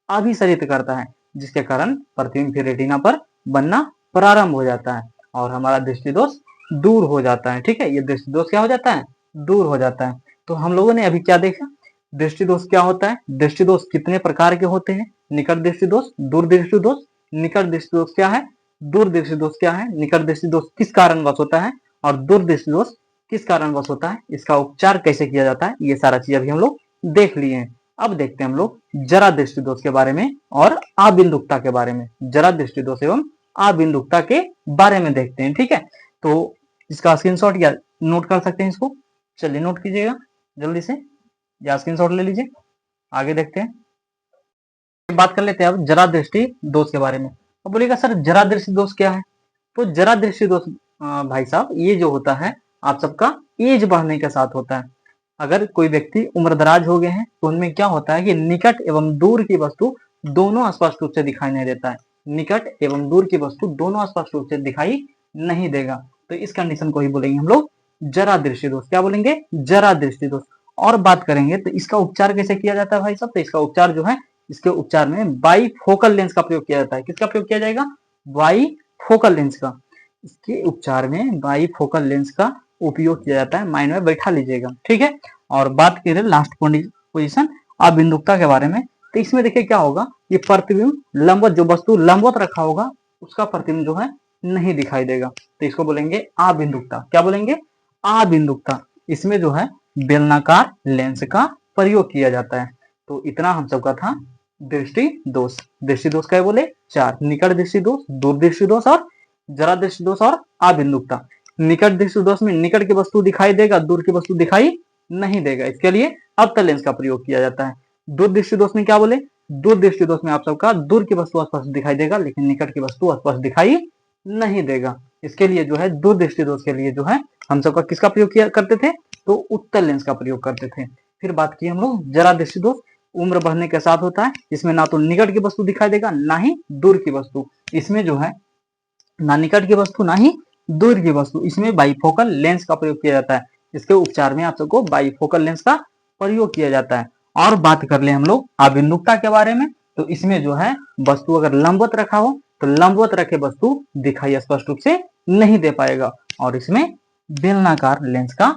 अभिसरित करता है, जिसके कारण प्रतिबिंब फिर रेटिना पर बनना प्रारंभ हो जाता है और हमारा दृष्टि दोष दूर हो जाता है। ठीक है, ये दृष्टि दोष क्या हो जाता है? दूर हो जाता है। तो हम लोगों ने अभी क्या देखा? दृष्टि दोष क्या होता है, दृष्टि दोष कितने प्रकार के होते हैं? निकट दृष्टि दोष, दूर दृष्टि दोष। निकट दृष्टि दोष क्या है, दूर दृष्टि दोष क्या है, निकट दृष्टि दोष किस कारणवश होता है और दूर दृष्टि दोष किस कारणवश होता है, इसका उपचार कैसे किया जाता है, ये सारा चीज अभी हम लोग देख लिए हैं। अब देखते हैं हम लोग जरा दृष्टि दोष के बारे में और अबिंदुकता के बारे में। जरा दृष्टि दोष एवं अबिंदुकता के बारे में देखते हैं। ठीक है, तो इसका स्क्रीनशॉट या नोट कर सकते हैं इसको। चलिए नोट कीजिएगा जल्दी से या स्क्रीनशॉट ले लीजिए। आगे देखते हैं, बात कर लेते हैं अब जरा दृष्टि दोष के बारे में। तो बोलिएगा सर जरा दृष्टि दोष क्या है? तो जरा दृष्टि दोष भाई साहब ये जो होता है आप सबका एज बढ़ने के साथ होता है। अगर कोई व्यक्ति उम्रदराज हो गए हैं तो उनमें क्या होता है कि निकट एवं दूर की वस्तु दोनों स्पष्ट रूप से दिखाई नहीं देता है। निकट एवं दूर की वस्तु दोनों स्पष्ट रूप से दिखाई नहीं देगा, तो इस कंडीशन को ही बोलेंगे हम लोग जरा दृष्टि दोष। क्या बोलेंगे? जरा दृष्टि दोष। और बात करेंगे तो इसका उपचार कैसे किया जाता है भाई साहब? तो इसका उपचार जो है, इसके उपचार में बाईफोकल लेंस का प्रयोग किया जाता है। किसका प्रयोग किया जाएगा? बाईफोकल लेंस का। इसके उपचार में बाईफोकल लेंस का उपयोग किया जाता है। माइंड में बैठा लीजिएगा। ठीक है, और बात करें लास्ट पोजीशन अबिंदुकता के बारे में, तो इसमें देखिए क्या होगा, ये प्रतिबिंब लंबवत, जो वस्तु लंबवत रखा होगा उसका प्रतिबिंब जो है नहीं दिखाई देगा, तो इसको बोलेंगे अबिंदुकता। क्या बोलेंगे? अबिंदुकता। इसमें जो है बेलनाकार लेंस का प्रयोग किया जाता है। तो इतना हम सबका था दृष्टि दोष। दृष्टि दोष क्या बोले? चार। निकट दृष्टि दोष, दूर दृष्टि दोष और जरा दृष्टि दोष और अबिंदुकता। निकट दृष्टि दोष में निकट की वस्तु दिखाई देगा, दूर की वस्तु दिखाई नहीं देगा, इसके लिए अवतल लेंस का प्रयोग किया जाता है। दूर दृष्टि दोष में क्या बोले? दूर दृष्टि दोष में आप सबका दूर की वस्तु स्पष्ट दिखाई देगा, लेकिन निकट की वस्तु स्पष्ट दिखाई नहीं देगा। इसके लिए जो है दूर दृष्टि दोष के लिए जो है हम सबका किसका प्रयोग किया करते थे? तो उत्तल लेंस का प्रयोग करते थे। फिर बात की हम लोग जरा दृष्टि दोष। उम्र बढ़ने के साथ होता है, इसमें ना तो निकट की वस्तु दिखाई देगा ना ही दूर की वस्तु। इसमें जो है ना निकट की वस्तु ना ही दूर की वस्तु, इसमें बाईफोकल लेंस का प्रयोग किया जाता है। इसके उपचार में आप सबको बाईफोकल लेंस का प्रयोग किया जाता है। और बात कर ले हम लोग अबिंदुकता के बारे में, तो इसमें जो है वस्तु अगर लंबवत रखा हो तो लंबवत रखे वस्तु दिखाई स्पष्ट रूप से नहीं दे पाएगा, और इसमें बेलनाकार लेंस का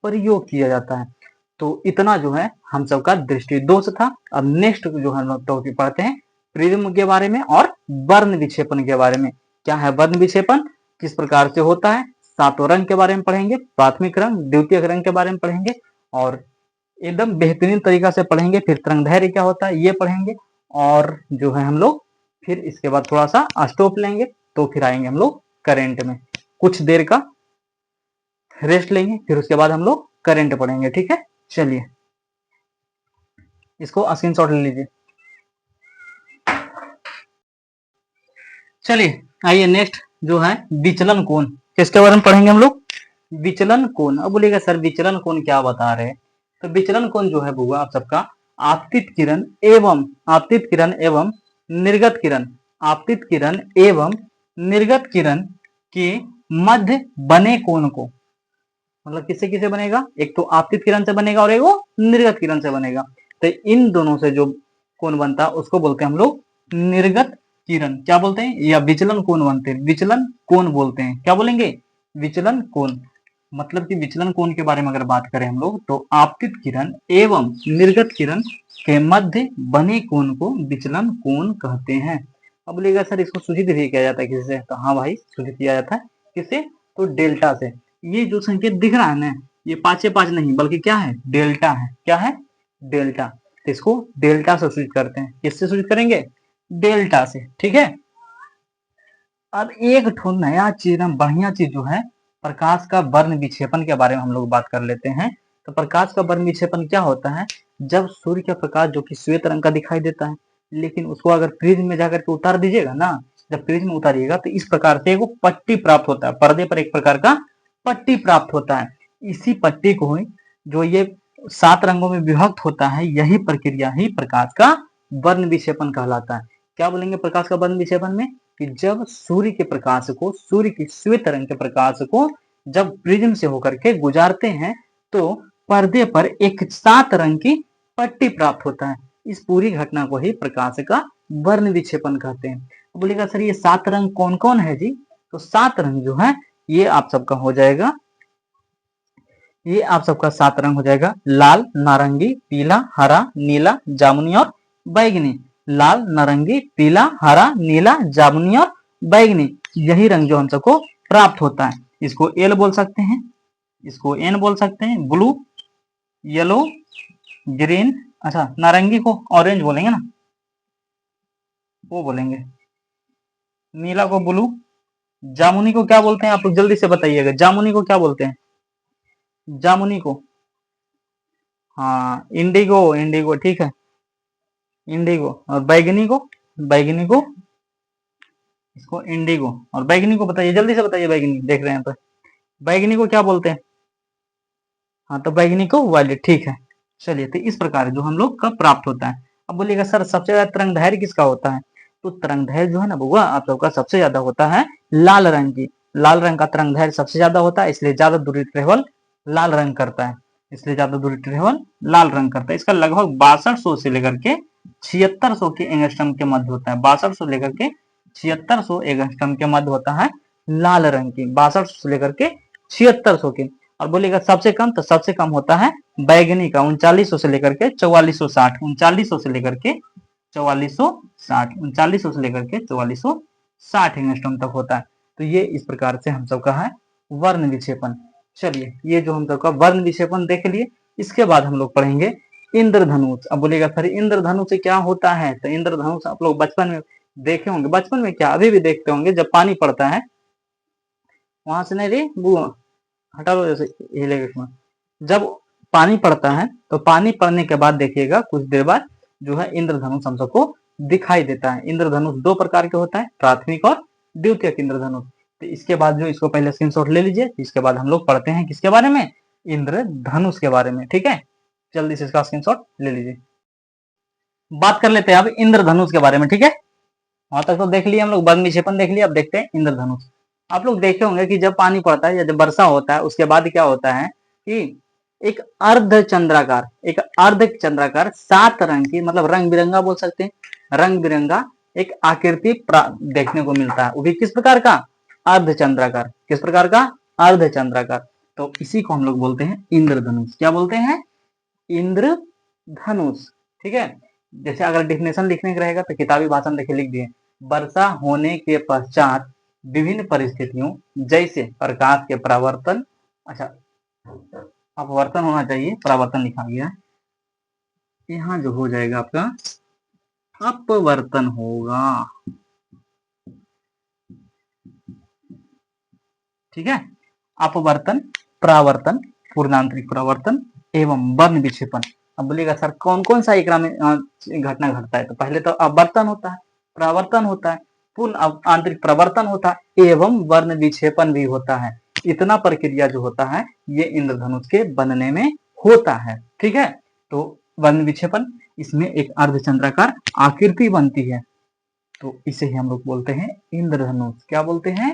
प्रयोग किया जाता है। तो इतना जो है हम सबका दृष्टि दोष था। अब नेक्स्ट जो हम लोग टॉपिक पढ़ते हैं प्रिज्म के बारे में और वर्ण विक्षेपण के बारे में। क्या है वर्ण विक्षेपण, किस प्रकार से होता है, सातों रंग के बारे में पढ़ेंगे, प्राथमिक रंग द्वितीयक रंग के बारे में पढ़ेंगे और एकदम बेहतरीन तरीका से पढ़ेंगे। फिर तरंगदैर्घ्य क्या होता है ये पढ़ेंगे, और जो है हम लोग फिर इसके बाद थोड़ा सा स्टॉप लेंगे, तो फिर आएंगे हम लोग करंट में, कुछ देर का रेस्ट लेंगे, फिर उसके बाद हम लोग करंट पढ़ेंगे। ठीक है, चलिए इसको स्क्रीनशॉट ले लीजिए। चलिए आइए नेक्स्ट जो है विचलन कोण, किसके बारे में पढ़ेंगे हम लोग? विचलन कोण। अब बोलिएगा सर विचलन कोण क्या बता रहे हैं? तो विचलन कोण जो है बुआ आप सबका आपतित किरण एवं निर्गत किरण के मध्य बने कोण को, मतलब किससे किसे बनेगा, एक तो आपतित किरण से बनेगा और एक वो निर्गत किरण से बनेगा। तो इन दोनों से जो कोण बनता है उसको बोलते हैं हम लोग निर्गत किरण, क्या बोलते हैं, या विचलन कोण बनते हैं, विचलन कोण बोलते हैं। क्या बोलेंगे, विचलन कोण। मतलब कि विचलन कोण के बारे में अगर बात करें हम लोग तो आपतित किरण एवं निर्गत किरण के मध्य बने कोण को विचलन कोण कहते हैं। अब बोलेगा सर इसको सूचित भी किया जाता है किसी से, तो हाँ भाई सूचित किया जाता है किससे, तो डेल्टा से। ये जो संकेत दिख रहा है ना, ये 5 नहीं बल्कि क्या है, डेल्टा है। क्या है, डेल्टा। तो इसको डेल्टा से सूचित करते हैं। किससे सूचित करेंगे, डेल्टा से। ठीक है। अब एक ठो नया चीज, बढ़िया चीज जो है प्रकाश का वर्ण विक्षेपण के बारे में हम लोग बात कर लेते हैं। तो प्रकाश का वर्ण विक्षेपण क्या होता है, जब सूर्य का प्रकाश जो कि श्वेत रंग का दिखाई देता है, लेकिन उसको अगर प्रिज्म में जाकर के उतार दीजिएगा ना, जब प्रिज्म में उतारिएगा तो इस प्रकार से एक पट्टी प्राप्त होता है, पर्दे पर एक प्रकार का पट्टी प्राप्त होता है। इसी पट्टी को जो ये 7 रंगों में विभक्त होता है, यही प्रक्रिया ही प्रकाश का वर्ण विक्षेपण कहलाता है। क्या बोलेंगे प्रकाश का वर्ण विक्षेपण में, कि जब सूर्य के प्रकाश को, सूर्य की श्वेत रंग के प्रकाश को जब प्रिज्म से होकर के गुजारते हैं तो पर्दे पर एक 7 रंग की पट्टी प्राप्त होता है। इस पूरी घटना को ही प्रकाश का वर्ण विक्षेपण कहते हैं। तो बोलेगा सर ये 7 रंग कौन कौन है जी, तो 7 रंग जो है ये आप सबका हो जाएगा, ये आप सबका 7 रंग हो जाएगा, लाल, नारंगी, पीला, हरा, नीला, जामुनी और बैगनी। लाल, नारंगी, पीला, हरा, नीला, जामुनी और बैगनी, यही रंग जो हम सबको प्राप्त होता है। इसको एल बोल सकते हैं, इसको एन बोल सकते हैं, ब्लू, येलो, ग्रीन, अच्छा नारंगी को ऑरेंज बोलेंगे ना, वो बोलेंगे, नीला को ब्लू, जामुनी को क्या बोलते हैं आप लोग जल्दी से बताइएगा, जामुनी को क्या बोलते हैं, जामुनी को, हाँ इंडिगो, इंडिगो ठीक है, इंडिगो। और बैगनी को, बैगनी को, इसको इंडिगो। और बैगनी को बताइए जल्दी से बताइए, बैगनी देख रहे हैं तो बैगनी को क्या बोलते हैं, हाँ तो बैगनी को वायलेट। ठीक है। चलिए तो इस प्रकार जो हम लोग का प्राप्त होता है। अब बोलिएगा सर सबसे ज्यादा तरंग दैर्घ्य किसका होता है, तो तरंग दैर्घ्य जो है ना बुआ आप लोग का सबसे ज्यादा होता है लाल रंग की, लाल रंग का तरंग दैर्घ्य सबसे ज्यादा होता है, इसलिए ज्यादा दूरी ट्रेवल लाल रंग करता है, इसलिए ज्यादा दूरी ट्रेवल लाल रंग करता है। इसका लगभग 6200 से लेकर के 7600 के एंगस्ट्रम के मध्य होता है, 6200 लेकर के 7600 एंगस्ट्रम के मध्य होता है लाल रंग की, 6200 से लेकर के 7600 के। और बोलेगा सबसे कम, तो सबसे कम होता है बैगनी का, 3900 से लेकर के 4460, 3900 से लेकर के 4460, 3900 से लेकर के 4460 एंगस्ट्रॉम तक होता है। तो ये इस प्रकार से हम सबका है वर्ण विक्षेपण। चलिए ये जो हम सबका वर्ण विक्षेपण देख लिए, इसके बाद हम लोग पढ़ेंगे इंद्रधनुष। अब बोलेगा सर इंद्रधनुष से क्या होता है, तो इंद्रधनुष आप लोग बचपन में देखे होंगे, बचपन में क्या अभी भी देखते होंगे, जब पानी पड़ता है वहां से नहीं रे बुआ हटा लो, जैसे हिलेगा, जब पानी पड़ता है तो पानी पड़ने के बाद देखिएगा कुछ देर बाद जो है इंद्रधनुष हम सबको दिखाई देता है। इंद्रधनुष 2 प्रकार के होता है, प्राथमिक और द्वितीयक इंद्रधनुष। तो इसके बाद जो इसको पहले स्क्रीनशॉट ले लीजिए, इसके बाद हम लोग पढ़ते हैं किसके बारे में, इंद्रधनुष के बारे में। ठीक है, जल्दी से इसका स्क्रीनशॉट ले लीजिए। बात कर लेते हैं अब इंद्रधनुष के बारे में। ठीक है, वहां तक तो देख लिया हम लोग, वर्ण विक्षेपण देख लिया, अब देखते हैं इंद्रधनुष। आप लोग देखे होंगे कि जब पानी पड़ता है या जब वर्षा होता है उसके बाद क्या होता है कि एक अर्धचंद्राकार, एक अर्धचंद्राकार 7 रंग की, मतलब रंग बिरंगा बोल सकते हैं, रंग बिरंगा एक आकृति देखने को मिलता है, वो भी किस प्रकार का, अर्धचंद्राकार। किस प्रकार का, अर्धचंद्राकार। तो इसी को हम लोग बोलते हैं इंद्रधनुष। क्या बोलते हैं, इंद्रधनुष। ठीक है, जैसे अगर डेफिनेशन लिखने का रहेगा तो किताबी भाषा में देखिए लिख दिए, वर्षा होने के पश्चात विभिन्न परिस्थितियों जैसे प्रकाश के परावर्तन, अच्छा अपवर्तन होना चाहिए, परावर्तन लिखा गया है, यहाँ जो हो जाएगा आपका अपवर्तन होगा। ठीक है, अपवर्तन, परावर्तन, पूर्णांतरिक परावर्तन एवं वर्ण विक्षेपण। अब बोलिएगा सर कौन कौन सा एकरा में घटना घटता है, तो पहले तो अपवर्तन होता है, परावर्तन होता है, पूर्ण आंतरिक प्रवर्तन होता है एवं वर्ण विक्षेपण भी होता है। इतना प्रक्रिया जो होता है ये इंद्रधनुष के बनने में होता है, ठीक है। तो वर्ण विक्षेपण, इसमें एक अर्धचंद्राकार आकृति बनती है, तो इसे ही हम लोग बोलते हैं इंद्रधनुष। क्या बोलते हैं?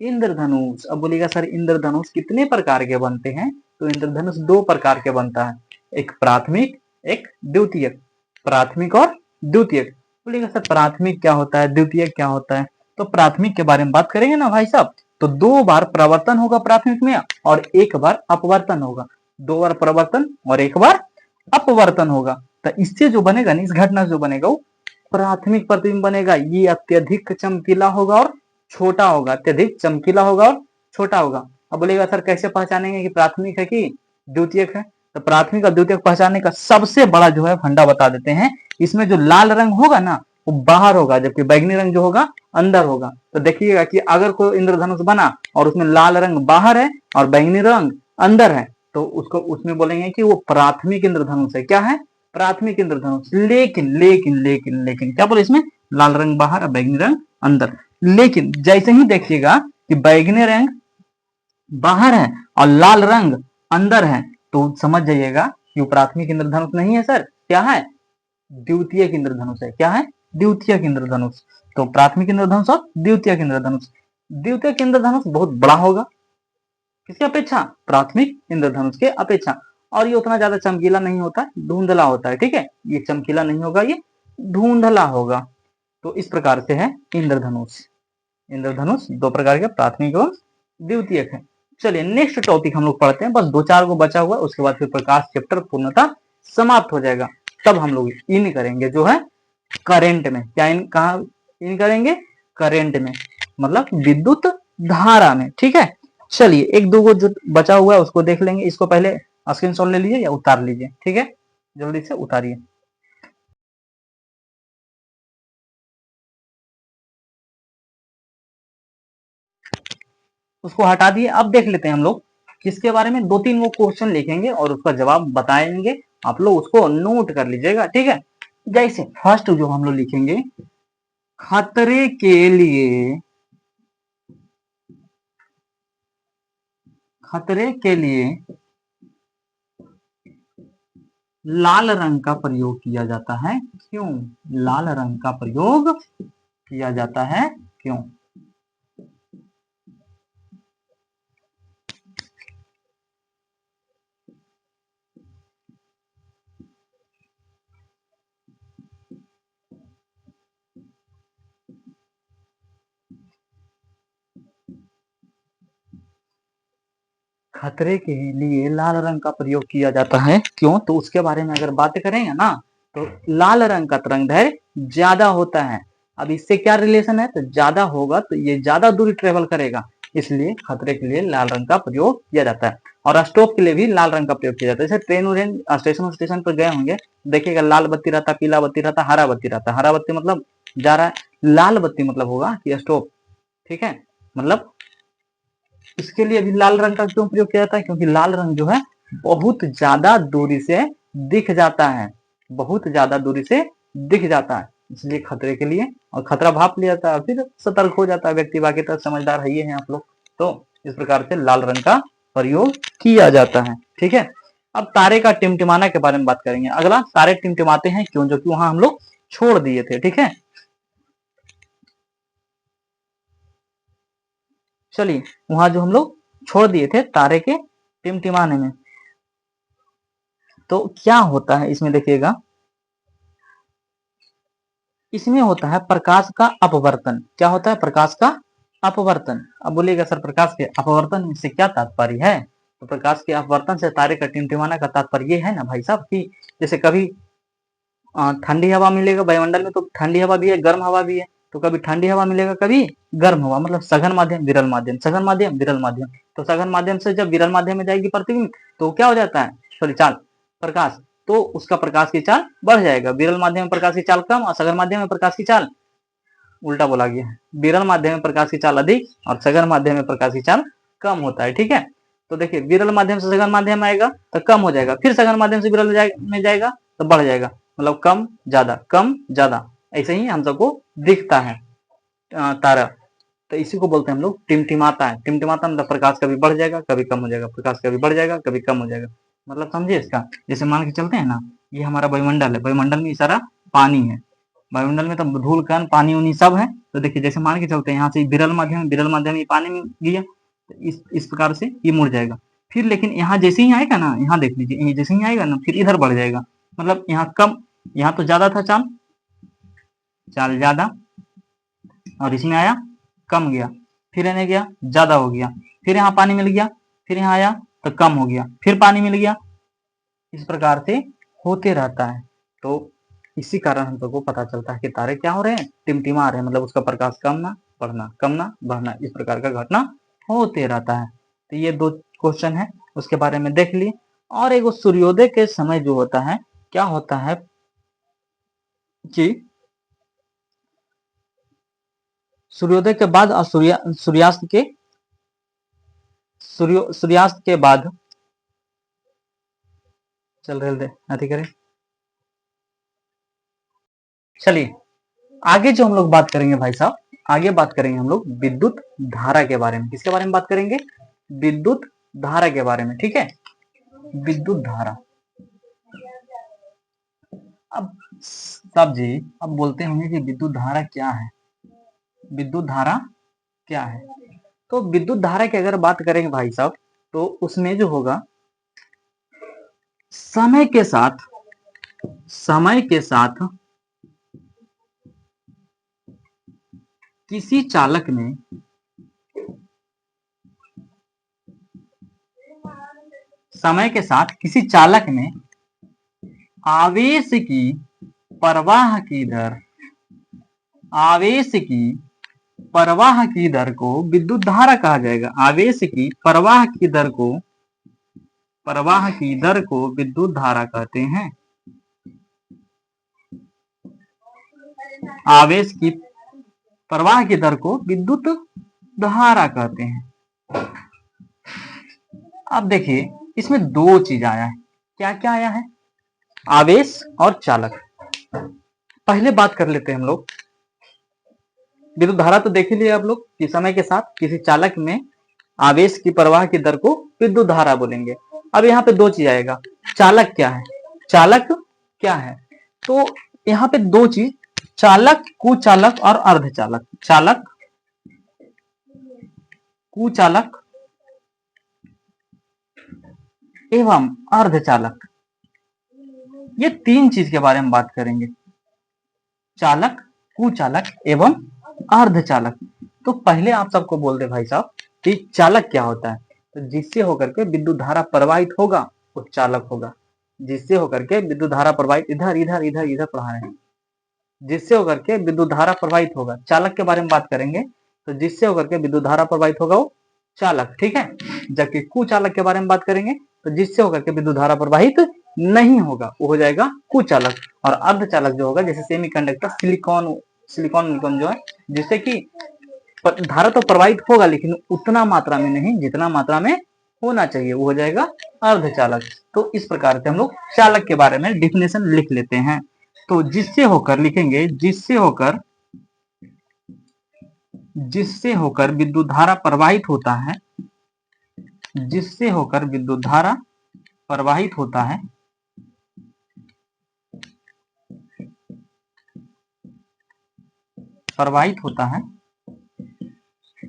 इंद्रधनुष। अब बोलिएगा सर इंद्रधनुष कितने प्रकार के बनते हैं? तो इंद्रधनुष दो प्रकार के बनता है, एक प्राथमिक, एक द्वितीयक। प्राथमिक और द्वितीयक। बोलिएगा सर प्राथमिक क्या होता है, द्वितीयक क्या होता है? तो प्राथमिक के बारे में बात करेंगे ना भाई साहब, तो 2 बार प्रवर्तन होगा प्राथमिक में और 1 बार अपवर्तन होगा। 2 बार प्रवर्तन और 1 बार अपवर्तन होगा। तो इससे जो बनेगा ना, इस घटना से जो बनेगा वो प्राथमिक प्रतिबिंब बनेगा। ये अत्यधिक चमकीला होगा और छोटा होगा, अत्यधिक चमकीला होगा और छोटा होगा। अब बोलेगा सर कैसे पहचानेंगे कि प्राथमिक है कि द्वितीयक है? तो प्राथमिक और द्वितीयक पहचानने का सबसे बड़ा जो है फंडा बता देते हैं। इसमें जो लाल रंग होगा ना वो बाहर होगा, जबकि बैगनी रंग जो होगा अंदर होगा। तो देखिएगा कि अगर कोई इंद्रधनुष बना और उसमें लाल रंग बाहर है और बैगनी रंग अंदर है, तो उसको उसमें बोलेंगे कि वो प्राथमिक इंद्रधनुष है। क्या है? प्राथमिक इंद्रधनुष। लेकिन लेकिन लेकिन लेकिन क्या बोले इसमें? लाल रंग बाहर और बैगनी रंग अंदर। लेकिन जैसे ही देखिएगा कि बैगनी रंग बाहर है और लाल रंग अंदर है, तो समझ जाइएगा कि वो प्राथमिक इंद्रधनुष नहीं है सर। क्या है? द्वितीयक इंद्रधनुष है। क्या है? द्वितीयक इंद्रधनुष। तो प्राथमिक इंद्रधनुष और द्वितीयक इंद्रधनुष। द्वितीयक इंद्रधनुष बहुत बड़ा होगा, किसके अपेक्षा? प्राथमिक इंद्रधनुष के अपेक्षा। और ये उतना ज्यादा चमकीला नहीं होता, धुंधला होता है, ठीक है। ये चमकीला नहीं होगा, ये धुंधला होगा। तो इस प्रकार से है इंद्रधनुष। इंद्रधनुष 2 प्रकार के, प्राथमिक और द्वितीयक है। चलिए नेक्स्ट टॉपिक हम लोग पढ़ते हैं, बस 2-4 को बचा हुआ, उसके बाद फिर प्रकाश चैप्टर पूर्णतः समाप्त हो जाएगा। तब हम लोग इन करेंगे जो है करंट में। क्या इन कहा इन करेंगे? करंट में, मतलब विद्युत धारा में, ठीक है। चलिए 1-2 को जो बचा हुआ है उसको देख लेंगे। इसको पहले स्क्रीनशॉट ले लीजिए या उतार लीजिए, ठीक है, जल्दी से उतारिए। उसको हटा दिए। अब देख लेते हैं हम लोग किसके बारे में। 2-3 वो क्वेश्चन लिखेंगे और उसका जवाब बताएंगे, आप लोग उसको नोट कर लीजिएगा, ठीक है। जैसे फर्स्ट जो हम लोग लिखेंगे, खतरे के लिए, खतरे के लिए लाल रंग का प्रयोग किया जाता है, क्यों? लाल रंग का प्रयोग किया जाता है, क्यों? खतरे के लिए लाल रंग का प्रयोग किया जाता है, क्यों? तो उसके बारे में अगर बात करेंगे ना, तो लाल रंग का तरंगदैर्घ्य ज्यादा होता है। अब इससे क्या रिलेशन है? तो ज्यादा होगा तो ये ज्यादा दूरी ट्रेवल करेगा, इसलिए खतरे के लिए लाल रंग का प्रयोग किया जाता है। और स्टॉप के लिए भी लाल रंग का प्रयोग किया जाता है। जैसे ट्रेन व्रेन स्टेशन पर गए होंगे, देखिएगा लाल बत्ती रहता, पीला बत्ती रहता, हरा बत्ती रहता। हरा बत्ती मतलब जा रहा है, लाल बत्ती मतलब होगा कि स्टॉप, ठीक है। मतलब इसके लिए भी लाल रंग का क्यों प्रयोग किया जाता है? क्योंकि लाल रंग जो है बहुत ज्यादा दूरी से दिख जाता है, बहुत ज्यादा दूरी से दिख जाता है, इसलिए खतरे के लिए, और खतरा भाप लिया जाता है, फिर सतर्क हो जाता है व्यक्ति। बाकी तो समझदार है, ये हैं आप लोग। तो इस प्रकार से लाल रंग का प्रयोग किया जाता है, ठीक है। अब तारे का टिमटिमाना के बारे में बात करेंगे। अगला, तारे टिमटिमाते हैं क्यों? जो कि वहां हम लोग छोड़ दिए थे, ठीक है। चलिए वहां जो हम लोग छोड़ दिए थे तारे के टिमटिमाने में, तो क्या होता है इसमें देखिएगा, इसमें होता है प्रकाश का अपवर्तन। क्या होता है? प्रकाश का अपवर्तन। अब बोलिएगा सर प्रकाश के अपवर्तन से क्या तात्पर्य है? तो प्रकाश के अपवर्तन से तारे का टिमटिमाना का तात्पर्य ये है ना भाई साहब कि जैसे कभी ठंडी हवा मिलेगा वायुमंडल में, तो ठंडी हवा भी है, गर्म हवा भी है। तो कभी ठंडी हवा मिलेगा, कभी गर्म हवा, मतलब सघन माध्यम, विरल माध्यम, सघन माध्यम, विरल माध्यम। तो सघन माध्यम से जब विरल माध्यम में जाएगी प्रतिबिंब, तो क्या हो जाता है? सॉरी चाल, प्रकाश, तो उसका प्रकाश की चाल बढ़ जाएगा। विरल माध्यम में प्रकाश की चाल कम और सघन माध्यम में प्रकाश की चाल, उल्टा बोला गया है, विरल माध्यम में प्रकाश की चाल अधिक और सघन माध्यम में प्रकाश की चाल कम होता है, ठीक है। तो देखिए विरल माध्यम से सघन माध्यम में आएगा तो कम हो जाएगा, फिर सघन माध्यम से विरल में जाएगा तो बढ़ जाएगा, मतलब कम ज्यादा, कम ज्यादा, ऐसे ही हम सबको दिखता है तारा। तो इसी को बोलते हैं हम लोग टिमटिमाता है। टिमटिमाता मतलब प्रकाश कभी बढ़ जाएगा, कभी कम हो जाएगा, प्रकाश कभी बढ़ जाएगा, कभी कम हो जाएगा। मतलब समझिए इसका, जैसे मान के चलते हैं ना, ये हमारा वायुमंडल है, वायुमंडल में ये सारा पानी है, वायुमंडल में तो धूल कण पानी उनी सब है। तो देखिए जैसे मान के चलते हैं यहाँ से विरल माध्यम ये पानी में गया, तो इस प्रकार से ये मुड़ जाएगा। फिर लेकिन यहाँ जैसे ही आएगा ना, यहाँ देख लीजिए, जैसे ही आएगा ना फिर इधर बढ़ जाएगा, मतलब यहाँ कम, यहाँ तो ज्यादा था चाल चाल ज्यादा, और इसमें आया कम गया, फिर आने गया ज्यादा हो गया, फिर यहाँ पानी मिल गया, फिर यहाँ आया तो कम हो गया, फिर पानी मिल गया, इस प्रकार से होते रहता है। तो इसी कारण हम सबको पता चलता है कि तारे क्या हो रहे हैं, टिमटिमा रहे हैं, मतलब उसका प्रकाश कम ना बढ़ना, कम ना बढ़ना, इस प्रकार का घटना होते रहता है। तो ये दो क्वेश्चन है, उसके बारे में देख लिए। और एक सूर्योदय के समय जो होता है, क्या होता है कि सूर्योदय के बाद और सूर्यास्त के बाद, चल रहे दे अति करें। चलिए आगे जो हम लोग बात करेंगे भाई साहब, आगे बात करेंगे हम लोग विद्युत धारा के बारे में। किसके बारे में बात करेंगे? विद्युत धारा के बारे में, ठीक है। विद्युत धारा, अब साहब जी अब बोलते होंगे कि विद्युत धारा क्या है, विद्युत धारा क्या है। तो विद्युत धारा की अगर बात करेंगे भाई साहब, तो उसमें जो होगा, समय के साथ किसी चालक में किसी चालक में आवेश की प्रवाह की दर, आवेश की प्रवाह की दर को विद्युत धारा कहा जाएगा। आवेश की प्रवाह की दर को विद्युत धारा कहते हैं। आवेश की प्रवाह की दर को विद्युत धारा कहते हैं। अब देखिए इसमें दो चीज आया है, क्या क्या आया है? आवेश और चालक। पहले बात कर लेते हैं हम लोग, विद्युत धारा तो देख ही लिया आप लोग कि समय के साथ किसी चालक में आवेश की प्रवाह की दर को विद्युत धारा बोलेंगे। अब यहाँ पे दो चीज आएगा, चालक क्या है, चालक क्या है। तो यहाँ पे दो चीज, चालक, कुचालक और अर्धचालक। चालक, कुचालक एवं अर्धचालक, ये तीन चीज के बारे में बात करेंगे, चालक, कुचालक एवं अर्धचालक। तो पहले आप सबको बोल दे भाई साहब कि चालक क्या होता है। तो जिससे होकर के विद्युत धारा प्रवाहित होगा वो चालक होगा। जिससे होकर के विद्युत धारा प्रवाहित, इधर इधर इधर इधर पढ़ा रहे हैं, जिससे होकर के विद्युत धारा प्रवाहित होगा, चालक के बारे में बात करेंगे। तो जिससे होकर के विद्युत धारा प्रवाहित होगा वो चालक, ठीक है। जबकि कुचालक के बारे में बात करेंगे, तो जिससे होकर के विद्युत धारा प्रवाहित नहीं होगा वो हो जाएगा कुचालक। और अर्धचालक जो होगा, जैसे सेमीकंडक्टर, सिलिकॉन जो है, जिससे कि धारा तो प्रवाहित होगा लेकिन उतना मात्रा में नहीं जितना मात्रा में होना चाहिए, वो हो जाएगा अर्धचालक। तो इस प्रकार से हम लोग चालक के बारे में डिफिनेशन लिख लेते हैं। तो जिससे होकर लिखेंगे, जिससे होकर विद्युत धारा प्रवाहित होता है, जिससे होकर विद्युत धारा प्रवाहित होता है,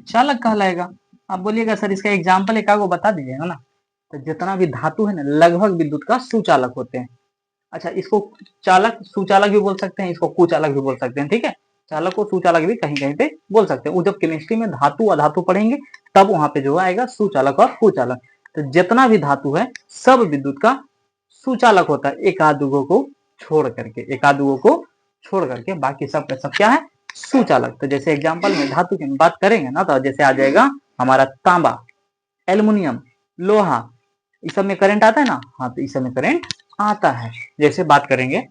चालक कहलाएगा। आप बोलिएगा सर इसका एग्जाम्पल एक आगो बता दीजिएगा ना। तो जितना भी धातु है ना लगभग विद्युत का सुचालक होते हैं। अच्छा, इसको चालक सुचालक भी बोल सकते हैं, इसको कुचालक भी बोल सकते हैं, ठीक है। चालक को सुचालक भी कहीं कहीं पे बोल सकते हैं। वो जब केमिस्ट्री में धातु अधातु पढ़ेंगे तब वहां पे जो आएगा सुचालक और कुचालक। तो जितना भी धातु है सब विद्युत का सुचालक होता है, एक आध दुगो को छोड़ करके, बाकी सब का सब क्या है, सुचालक। तो जैसे एग्जाम्पल में धातु की बात करेंगे ना, तो जैसे आ जाएगा हमारा तांबा, एल्युमिनियम, लोहा, इस सब में करंट आता है ना। हाँ, तो इस सब में करंट आता है। जैसे बात करेंगे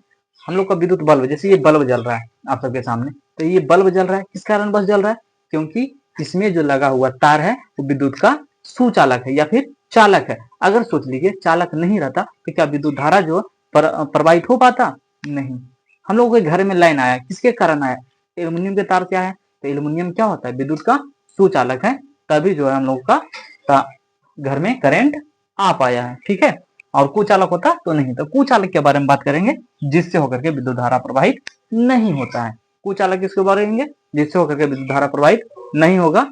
हम लोग का विद्युत बल्ब, जैसे ये बल्ब जल रहा है आप सबके सामने, तो ये बल्ब जल रहा है किस कारण बस जल रहा है? क्योंकि इसमें जो लगा हुआ तार है वो विद्युत का सुचालक है या फिर चालक है। अगर सोच लीजिए चालक नहीं रहता तो क्या विद्युत धारा जो प्रवाहित हो पाता? नहीं। हम लोगों के घर में लाइन आया किसके कारण आया? एल्युमिनियम के तार क्या है, तो एल्युमिनियम क्या होता है, विद्युत का सुचालक है, तभी जो है हम लोग का घर में करंट आ पाया है, ठीक है। और कुचालक होता तो नहीं। तो कुचालक के बारे में बात करेंगे, जिससे होकर के विद्युत धारा प्रवाहित नहीं होता है। कुचालक किसके बारे में, जिससे होकर के विद्युत धारा प्रवाहित नहीं होगा,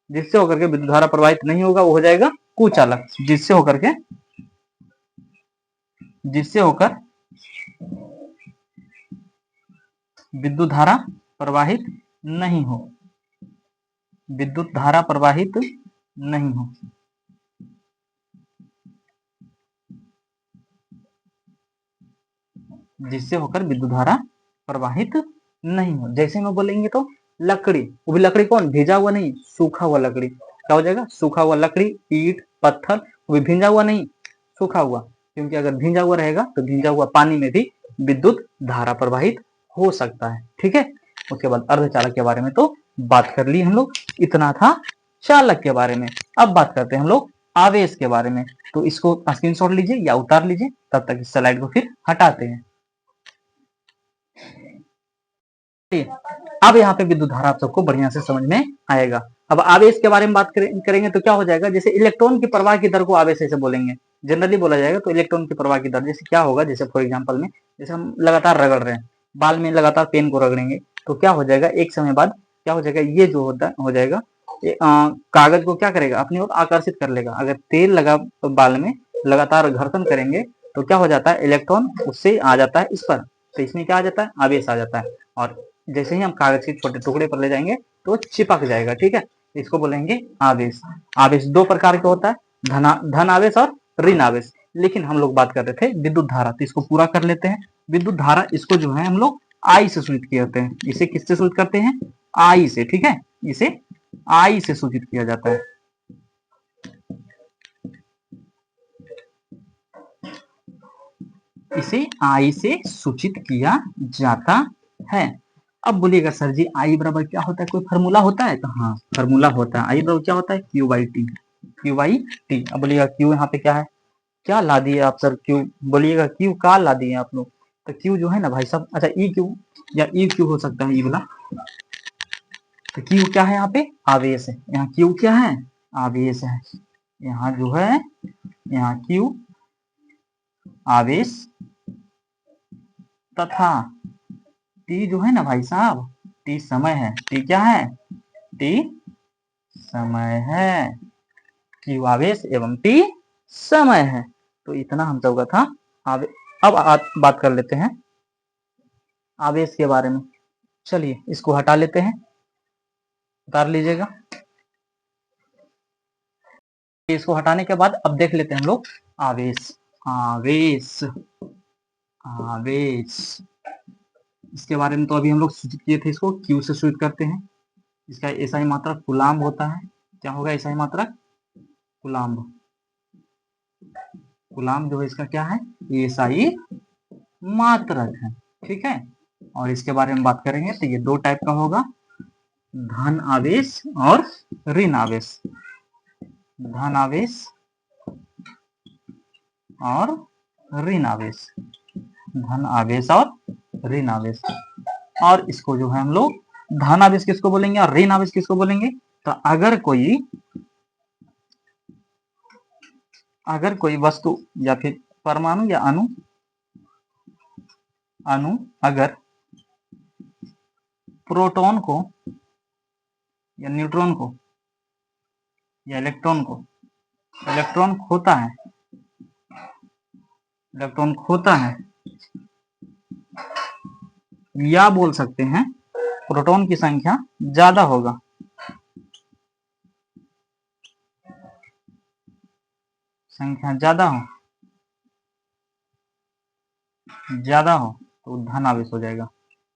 जिससे होकर के विद्युत धारा प्रवाहित नहीं होगा, वो हो जाएगा कुचालक। जिससे होकर विद्युत धारा प्रवाहित नहीं हो, विद्युत धारा प्रवाहित नहीं हो, जिससे होकर विद्युत धारा प्रवाहित नहीं हो। जैसे में बोलेंगे तो लकड़ी, वो भी लकड़ी कौन, भीजा हुआ नहीं, सूखा हुआ लकड़ी, क्या हो जाएगा, सूखा हुआ लकड़ी, ईंट, पत्थर, वो भी भींजा हुआ नहीं, सूखा हुआ, क्योंकि अगर भींजा हुआ रहेगा तो भींजा हुआ पानी में भी विद्युत धारा प्रवाहित हो सकता है। ठीक है। उसके बाद अर्धचालक के बारे में तो बात कर ली हम लोग, इतना था चालक के बारे में। अब बात करते हैं हम लोग आवेश के बारे में। तो इसको स्क्रीनशॉट लीजिए या उतार लीजिए, तब तक इस स्लाइड को फिर हटाते हैं। अब यहाँ पे विद्युत धारा आप सबको बढ़िया से समझ में आएगा। अब आवेश के बारे में बात करेंगे तो क्या हो जाएगा, जैसे इलेक्ट्रॉन की प्रवाह की दर को आवेश ऐसे बोलेंगे, जनरली बोला जाएगा। तो इलेक्ट्रॉन की प्रवाह की दर जैसे क्या होगा, जैसे फॉर एग्जांपल में, जैसे हम लगातार रगड़ रहे हैं, बाल में लगातार पेन को रगड़ेंगे, तो क्या हो जाएगा, एक समय बाद क्या हो जाएगा, ये जो होता हो जाएगा, कागज को क्या करेगा, अपनी ओर आकर्षित कर लेगा। अगर तेल लगा बाल में, लगातार घर्षण करेंगे तो क्या हो जाता है, इलेक्ट्रॉन उससे आ जाता है इस पर, तो इसमें क्या आ जाता है, आवेश आ जाता है। और जैसे ही हम कागज के छोटे टुकड़े पर ले जाएंगे तो चिपक जाएगा। ठीक है, इसको बोलेंगे आवेश। आवेश दो प्रकार के होता है, धन आवेश और ऋण आवेश। लेकिन हम लोग बात कर रहे थे विद्युत धारा, तो इसको पूरा कर लेते हैं। विद्युत धारा, इसको जो है हम लोग आई से सूचित करते हैं। इसे किससे सूचित करते हैं, आई से। ठीक है, इसे आई से सूचित किया जाता है। इसे आई से सूचित किया जाता है। अब बोलिएगा सर जी आई बराबर क्या होता है, कोई फार्मूला होता है, तो हाँ फार्मूला होता है। आई बराबर क्या होता है, Q by T, Q by T. अब बोलिएगा क्यू यहाँ पे क्या है, क्या ला दिए आप सर, क्यू, बोलिएगा क्यू का ला दिए आप लोग, तो क्यू जो है ना भाई साहब, अच्छा ई क्यू या ई क्यू हो सकता है, ई वाला। तो क्यू क्या है, यहाँ पे आवेश है, यहाँ क्यू क्या है, आवेश है। यहाँ जो है, यहाँ क्यू आवेश तथा टी जो है ना भाई साहब, टी समय है। टी क्या है, टी समय है। क्यू आवेश एवं टी समय है। तो इतना हम सबका था। अब बात कर लेते हैं आवेश के बारे में। चलिए इसको हटा लेते हैं, उतार लीजिएगा। इसको हटाने के बाद अब देख लेते हैं हम लोग आवेश। आवेश, आवेश, इसके बारे में तो अभी हम लोग सूचित किए थे, इसको क्यू से सूचित करते हैं। इसका एसआई मात्रक कूलाम्ब होता है। क्या होगा एसआई मात्रक, कूलाम्ब। कूलाम्ब जो है इसका क्या है, एसआई मात्रक है। ठीक है, और इसके बारे में बात करेंगे तो ये दो टाइप का होगा, धन आवेश और ऋण आवेश। धन आवेश और ऋण आवेश, धन आवेश और ऋण आवेश। और इसको जो है हम लोग धन आवेश किसको बोलेंगे और ऋण आवेश किसको बोलेंगे, तो अगर कोई वस्तु या फिर परमाणु या अणु अगर प्रोटॉन को या न्यूट्रॉन को या इलेक्ट्रॉन खोता है, या बोल सकते हैं प्रोटॉन की संख्या ज्यादा होगा, ज्यादा हो तो धन आवेश हो जाएगा।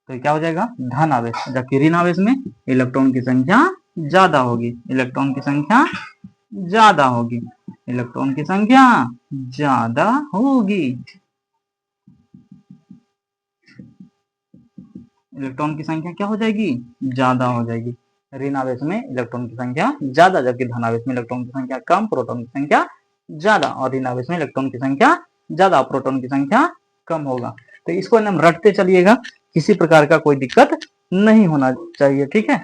तो क्या हो जाएगा, धन आवेश। जबकि ऋण आवेश में इलेक्ट्रॉन की संख्या ज्यादा होगी, इलेक्ट्रॉन की संख्या ज्यादा होगी, इलेक्ट्रॉन की संख्या ज्यादा होगी, इलेक्ट्रॉन की संख्या क्या हो जाएगी, ज्यादा हो जाएगी। ऋण आवेश में इलेक्ट्रॉन की संख्या ज्यादा, जबकि धन आवेश में इलेक्ट्रॉन की संख्या कम, प्रोटॉन की संख्या ज्यादा। और ऋण आवेश में इलेक्ट्रॉन की संख्या ज्यादा, प्रोटॉन की संख्या कम होगा। तो इसको हम रटते चलिएगा, किसी प्रकार का कोई दिक्कत नहीं होना चाहिए। ठीक है,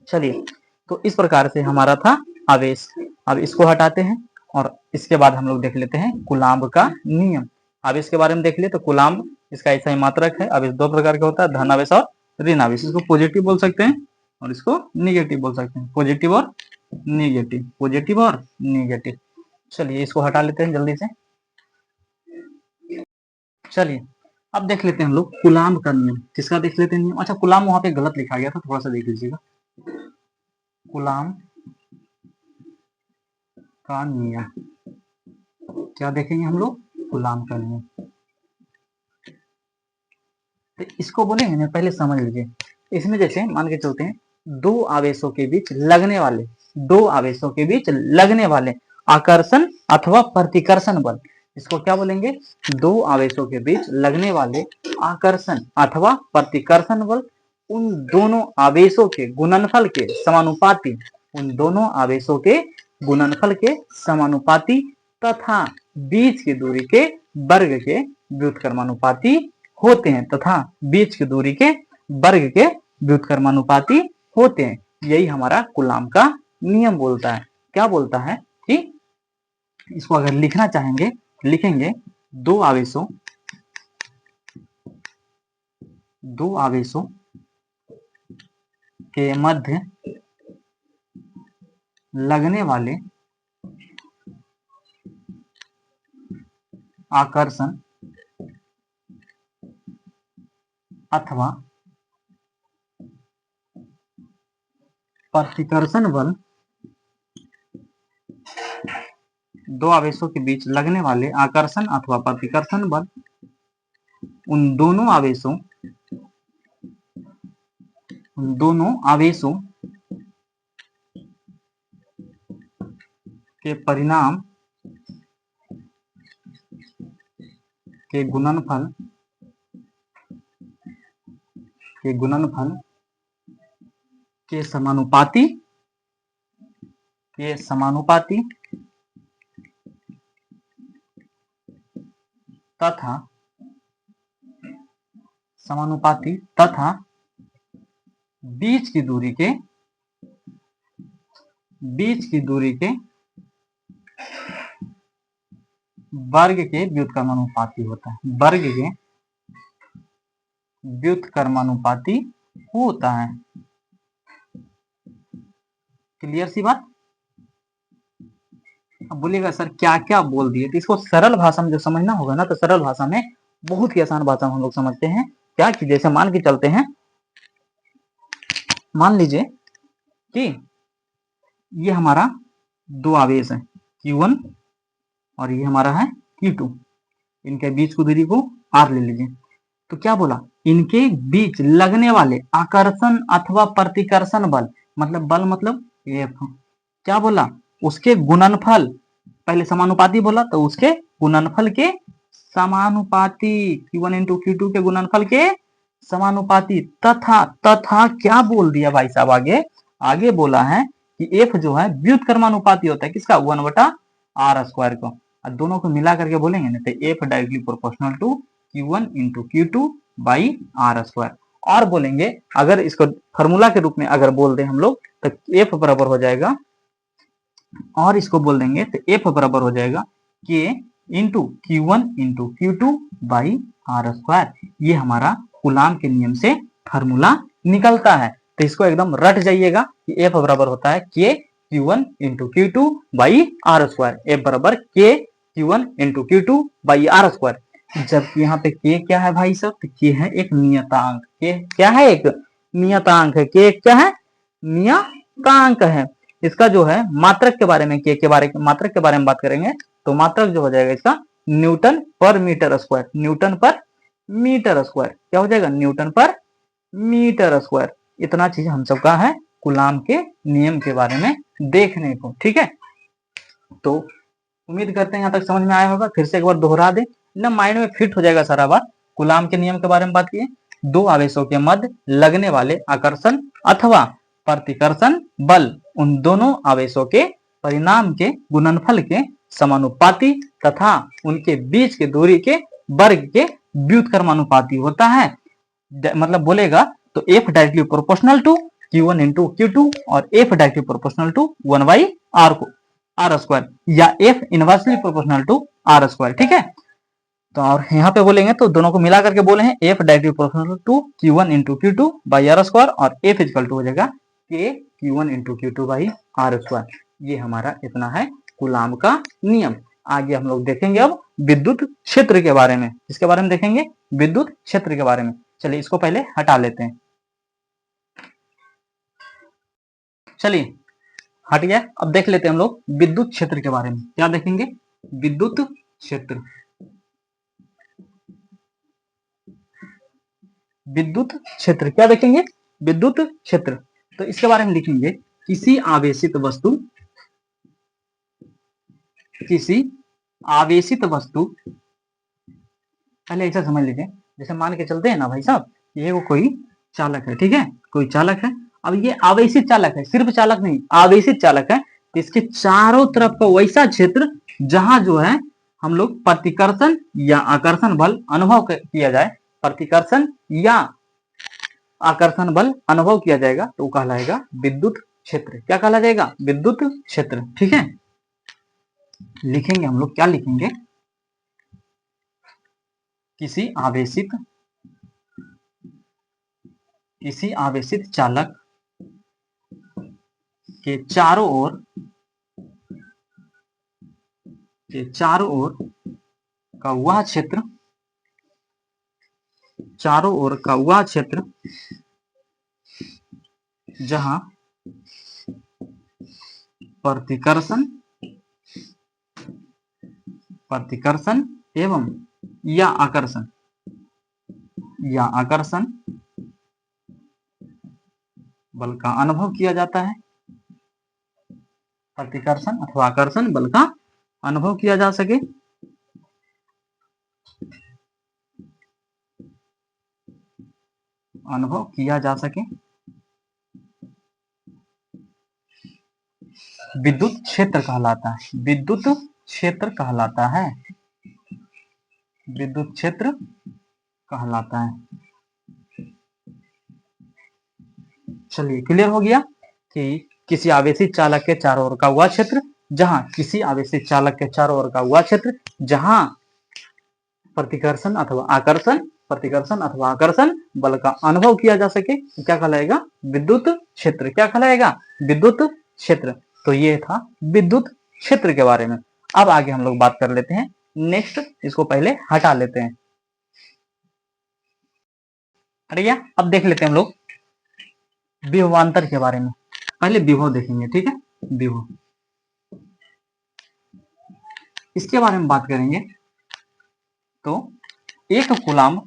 चलिए तो इस प्रकार से हमारा था आवेश। अब इसको हटाते हैं और इसके बाद हम लोग देख लेते हैं कूलाम्ब का नियम। आवेश के बारे में देख लिए तो कूलाम्ब इसका ऐसा ही मात्रक है। आवेश दो प्रकार का होता है, धन आवेश और ऋण आवेश। इसको पॉजिटिव बोल सकते हैं और इसको निगेटिव बोल सकते हैं, पॉजिटिव और निगेटिव, पॉजिटिव और निगेटिव। चलिए इसको हटा लेते हैं जल्दी से। चलिए अब देख लेते हैं हम लोग कूलाम्ब का नियम। किसका देख लेते हैं नियम? अच्छा, कूलाम्ब वहां पे गलत लिखा गया था, थोड़ा सा देख लीजिएगा। कूलाम्ब का नियम क्या देखेंगे हम लोग? कूलाम्ब का नियम। तो इसको बोलेंगे ना, पहले समझ लीजिए। इसमें जैसे मान के चलते हैं दो आवेशों के बीच लगने वाले, दो आवेशों के बीच लगने वाले आकर्षण अथवा प्रतिकर्षण बल, इसको क्या बोलेंगे? दो आवेशों के बीच लगने वाले आकर्षण अथवा प्रतिकर्षण बल उन दोनों आवेशों के गुणनफल के समानुपाती, उन दोनों आवेशों के गुणनफल के समानुपाती तथा बीच की दूरी के वर्ग के व्युत्क्रमानुपाती होते हैं, तथा बीच की दूरी के वर्ग के व्युत्क्रमानुपाती होते हैं। यही हमारा कूलाम्ब का नियम बोलता है। क्या बोलता है कि इसको अगर लिखना चाहेंगे लिखेंगे दो आवेशों के मध्य लगने वाले आकर्षण अथवा प्रतिकर्षण बल, दो आवेशों के बीच लगने वाले आकर्षण अथवा प्रतिकर्षण बल उन दोनों आवेशों के परिणाम के गुणनफल के समानुपाती तथा बीच की दूरी के वर्ग के व्युत्क्रमानुपाती होता है, वर्ग के व्युत्क्रमानुपाती होता है। क्लियर सी बात? अब बोलिएगा सर क्या क्या बोल दिए, तो इसको सरल भाषा में जो समझना होगा ना, तो सरल भाषा में, बहुत ही आसान भाषा में हम लोग समझते हैं। क्या कि जैसे मान के चलते हैं, मान लीजिए कि ये हमारा दो आवेश है Q1 और ये हमारा है Q2। इनके बीच की दूरी को R ले लीजिए। तो क्या बोला? इनके बीच लगने वाले आकर्षण अथवा प्रतिकर्षण बल, मतलब बल मतलब F, क्या बोला? उसके गुणनफल, पहले समानुपाती बोला तो उसके गुणनफल के समानुपाती, Q1 इंटू Q2 के गुणनफल के समानुपाती तथा क्या बोल दिया भाई साहब? आगे बोला है कि F जो है व्युत्क्रमानुपाती होता है किसका? 1/r² को। और दोनों को मिला करके बोलेंगे ना तो F directly proportional to Q1 into Q2 by r²। और बोलेंगे अगर इसको फॉर्मूला के रूप में अगर बोल दें हम लोग तो F बराबर हो जाएगा, और इसको बोल देंगे तो F बराबर हो जाएगा K into Q1 into Q2 by r²। ये हमारा कूलाम्ब के नियम से फार्मूला निकलता है। तो इसको एकदम रट जाइएगा कि F बराबर होता है K Q1 into Q2 by r²। F बराबर K Q1 into Q2 by r²। जबकि यहाँ पे K क्या है भाई साहब? तो K है एक नियतांक। K क्या है? एक नियतांक है। K क्या है? नियतांक है। इसका जो है मात्रक के बारे में, K के मात्रक के बारे में बात करेंगे तो मात्रक जो हो जाएगा इसका न्यूटन पर मीटर स्क्वायर। न्यूटन पर मीटर स्क्वायर क्या हो जाएगा? न्यूटन पर मीटर स्क्वायर। इतना चीज हम सबका है कूलाम्ब के नियम के बारे में देखने को। ठीक है, तो उम्मीद करते हैं यहाँ तक समझ में आया होगा। फिर से एक बार दोहरा दे ना, माइंड में फिट हो जाएगा सारा बात। कूलाम्ब के नियम के बारे में बात किए, दो आवेशों के मध्य लगने वाले आकर्षण अथवा प्रतिकर्षण बल उन दोनों आवेशों के परिणाम के गुणनफल के समानुपाती तथा उनके बीच के दूरी के वर्ग के व्युत्क्रमानुपाती होता है। मतलब बोलेगा तो F directly proportional to Q1 into Q2 और F directly proportional to 1/r को आर स्क्वायर या F inversely proportional to R square. ठीक है, तो और यहाँ पे बोलेंगे तो दोनों को मिला करके बोले हैं F directly proportional to Q1 into Q2 by R square और F इक्वल टू हो जाएगा K Q1 into Q2 by R square. ये हमारा इतना है कूलाम का नियम। आगे हम लोग देखेंगे अब विद्युत क्षेत्र के बारे में। इसके बारे में देखेंगे विद्युत क्षेत्र के बारे में। चलिए इसको पहले हटा लेते हैं। चलिए हट गया। अब देख लेते हैं हम लोग विद्युत क्षेत्र के बारे में। क्या देखेंगे? विद्युत क्षेत्र। विद्युत क्षेत्र क्या देखेंगे? विद्युत क्षेत्र। तो इसके बारे में लिखेंगे किसी आवेशित वस्तु, किसी आवेशित वस्तु, पहले ऐसा समझ लीजिए, जैसे मान के चलते हैं ना भाई साहब, ये वो कोई चालक है, ठीक है, कोई चालक है। अब ये आवेशित चालक है, सिर्फ चालक नहीं, आवेशित चालक है। तो इसके चारों तरफ का वैसा क्षेत्र जहां जो है हम लोग प्रतिकर्षण या आकर्षण बल अनुभव किया जाए, प्रतिकर्षण या आकर्षण बल अनुभव किया जाएगा तो कहलाएगा विद्युत क्षेत्र। क्या कहला जाएगा? विद्युत क्षेत्र। ठीक है, लिखेंगे हम लोग, क्या लिखेंगे? किसी आवेशित चालक के चारों ओर का वह क्षेत्र, चारों ओर का वह क्षेत्र जहां प्रतिकर्षण एवं या आकर्षण बल का अनुभव किया जाता है। प्रतिकर्षण अथवा आकर्षण बल का अनुभव किया जा सके, विद्युत क्षेत्र कहलाता है। विद्युत क्षेत्र कहलाता है। विद्युत क्षेत्र कहलाता है। चलिए क्लियर हो गया कि किसी आवेशित चालक के चारों ओर का वह क्षेत्र जहां, किसी आवेशित चालक के चारों ओर का वह क्षेत्र जहां प्रतिकर्षण अथवा आकर्षण बल का अनुभव किया जा सके, क्या कहलाएगा? विद्युत क्षेत्र। क्या कहलाएगा? विद्युत क्षेत्र। तो ये था विद्युत क्षेत्र के बारे में। अब आगे हम लोग बात कर लेते हैं नेक्स्ट, इसको पहले हटा लेते हैं। हट गया। अब देख लेते हैं हम लोग विभवांतर के बारे में। पहले विभव देखेंगे, ठीक है, विभव, इसके बारे में बात करेंगे। तो एक कूलाम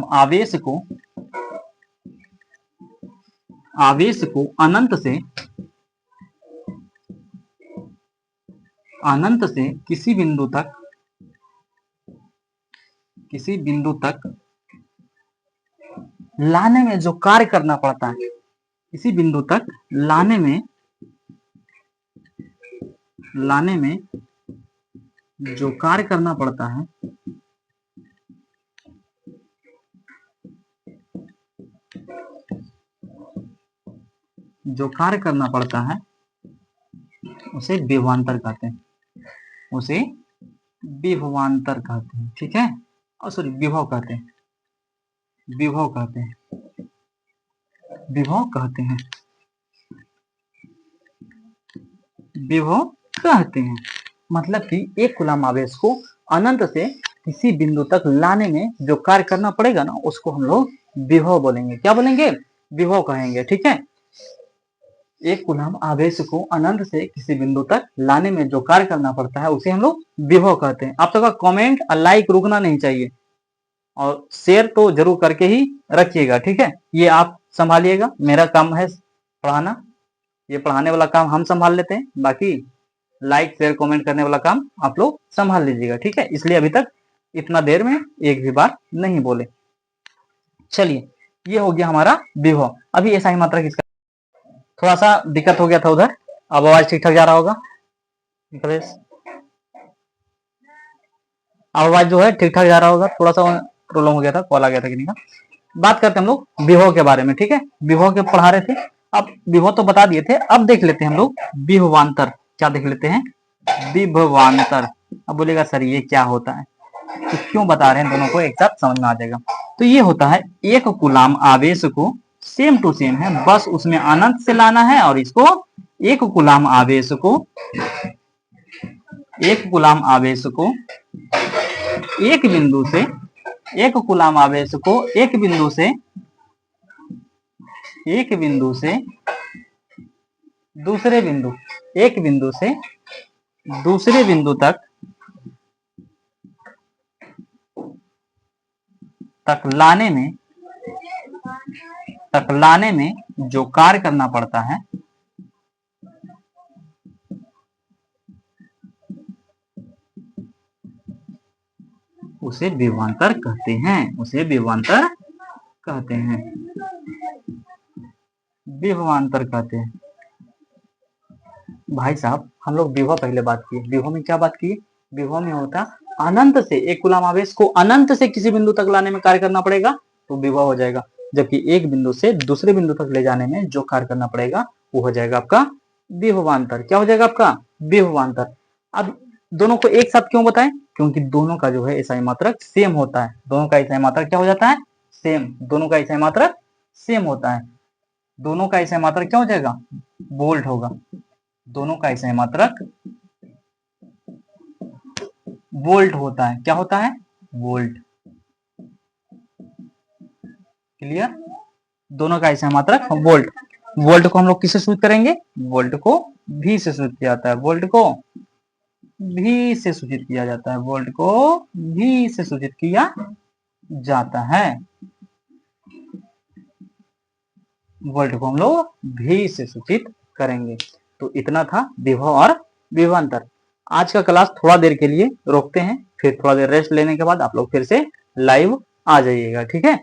आवेश को अनंत से किसी बिंदु तक लाने में जो कार्य करना पड़ता है, किसी बिंदु तक लाने में जो कार्य करना पड़ता है, उसे विभवांतर कहते हैं। ठीक है, और सॉरी विभव कहते हैं। मतलब कि एक कूलाम आवेश को अनंत से किसी बिंदु तक लाने में जो कार्य करना पड़ेगा ना, उसको हम लोग विभव बोलेंगे। क्या बोलेंगे? विभव कहेंगे। ठीक है, एक कूलाम आवेश को अनंत से किसी बिंदु तक लाने में जो कार्य करना पड़ता है उसे हम लोग विभव कहते हैं। आप सबका कमेंट और लाइक रुकना नहीं चाहिए और शेयर तो जरूर करके ही रखिएगा। ठीक है, ये आप संभालिएगा, मेरा काम है पढ़ाना, ये पढ़ाने वाला काम हम संभाल लेते हैं, बाकी लाइक शेयर कमेंट करने वाला काम आप लोग संभाल लीजिएगा। ठीक है, इसलिए अभी तक इतना देर में एक भी बार नहीं बोले। चलिए, ये हो गया हमारा विभव। अभी ऐसा ही मात्रा किसका, थोड़ा सा दिक्कत हो गया था उधर, अब आवाज ठीक ठाक जा रहा होगा। आवाज जो है ठीक ठाक जा रहा होगा, थोड़ा सा प्रॉब्लम हो गया था, कॉल आ गया था किसी का। बात करते हैं हम लोग विभव के बारे में, ठीक है। विभव के पढ़ा रहे थे, अब विभव तो बता दिए थे, अब देख लेते हैं हम लोग विभवांतर। क्या देख लेते हैं? विभवांतर। अब बोलेगा सर ये क्या होता है, तो क्यों बता रहे हैं, दोनों को एक साथ समझ में आ जाएगा। तो ये होता है एक कूलाम आवेश को, सेम टू सेम है, बस उसमें अनंत से लाना है, और इसको एक कूलाम आवेश को, एक कूलाम आवेश को एक बिंदु से, एक कूलाम आवेश को एक बिंदु से, एक बिंदु से दूसरे बिंदु, एक बिंदु से दूसरे बिंदु तक लाने में जो कार्य करना पड़ता है, उसे विभवांतर कहते हैं, उसे विभवांतर कहते हैं, विभवांतर कहते हैं। भाई साहब हम लोग विभव पहले बात किए, विभव में क्या बात की? विभव में होता अनंत से, एक कूलाम आवेश को अनंत से किसी बिंदु तक लाने में कार्य करना पड़ेगा तो विभव हो जाएगा, जबकि एक बिंदु से दूसरे बिंदु तक ले जाने में जो कार्य करना पड़ेगा वो हो जाएगा आपका विभवांतर। क्या हो जाएगा आपका? विभवांतर। अब दोनों को एक साथ क्यों बताएं? क्योंकि दोनों का जो है इकाई मात्रक सेम होता है, दोनों का इकाई मात्रक क्या हो जाता है? सेम। दोनों का इकाई मात्रक सेम होता है, दोनों का इकाई मात्रक क्या हो जाएगा? वोल्ट होगा। दोनों का इकाई मात्रक वोल्ट होता है। क्या होता है? वोल्ट। क्लियर? दोनों का इकाई मात्रक वोल्ट। वोल्ट को हम लोग किससे सूचित करेंगे? वोल्ट को भी से सूचित किया जाता है, वोल्ट को भी से सूचित किया जाता है, वोल्ट को भी से सूचित किया जाता है, वोल्ट को हम लोग भी से सूचित करेंगे। तो इतना था विभव और विभवांतर। आज का क्लास थोड़ा देर के लिए रोकते हैं, फिर थोड़ा देर रेस्ट लेने के बाद आप लोग फिर से लाइव आ जाइएगा, ठीक है।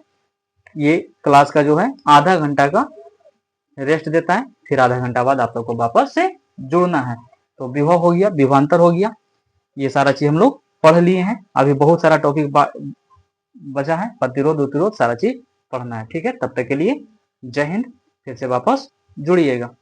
ये क्लास का जो है आधा घंटा का रेस्ट देता है, फिर आधा घंटा बाद आप लोग को वापस से जुड़ना है। तो विभव हो गया, विभवांतर हो गया, ये सारा चीज हम लोग पढ़ लिए हैं। अभी बहुत सारा टॉपिक बचा है, प्रतिरोध उत्रोध सारा चीज पढ़ना है, ठीक है। तब तक के लिए जय हिंद, फिर से वापस जुड़िएगा।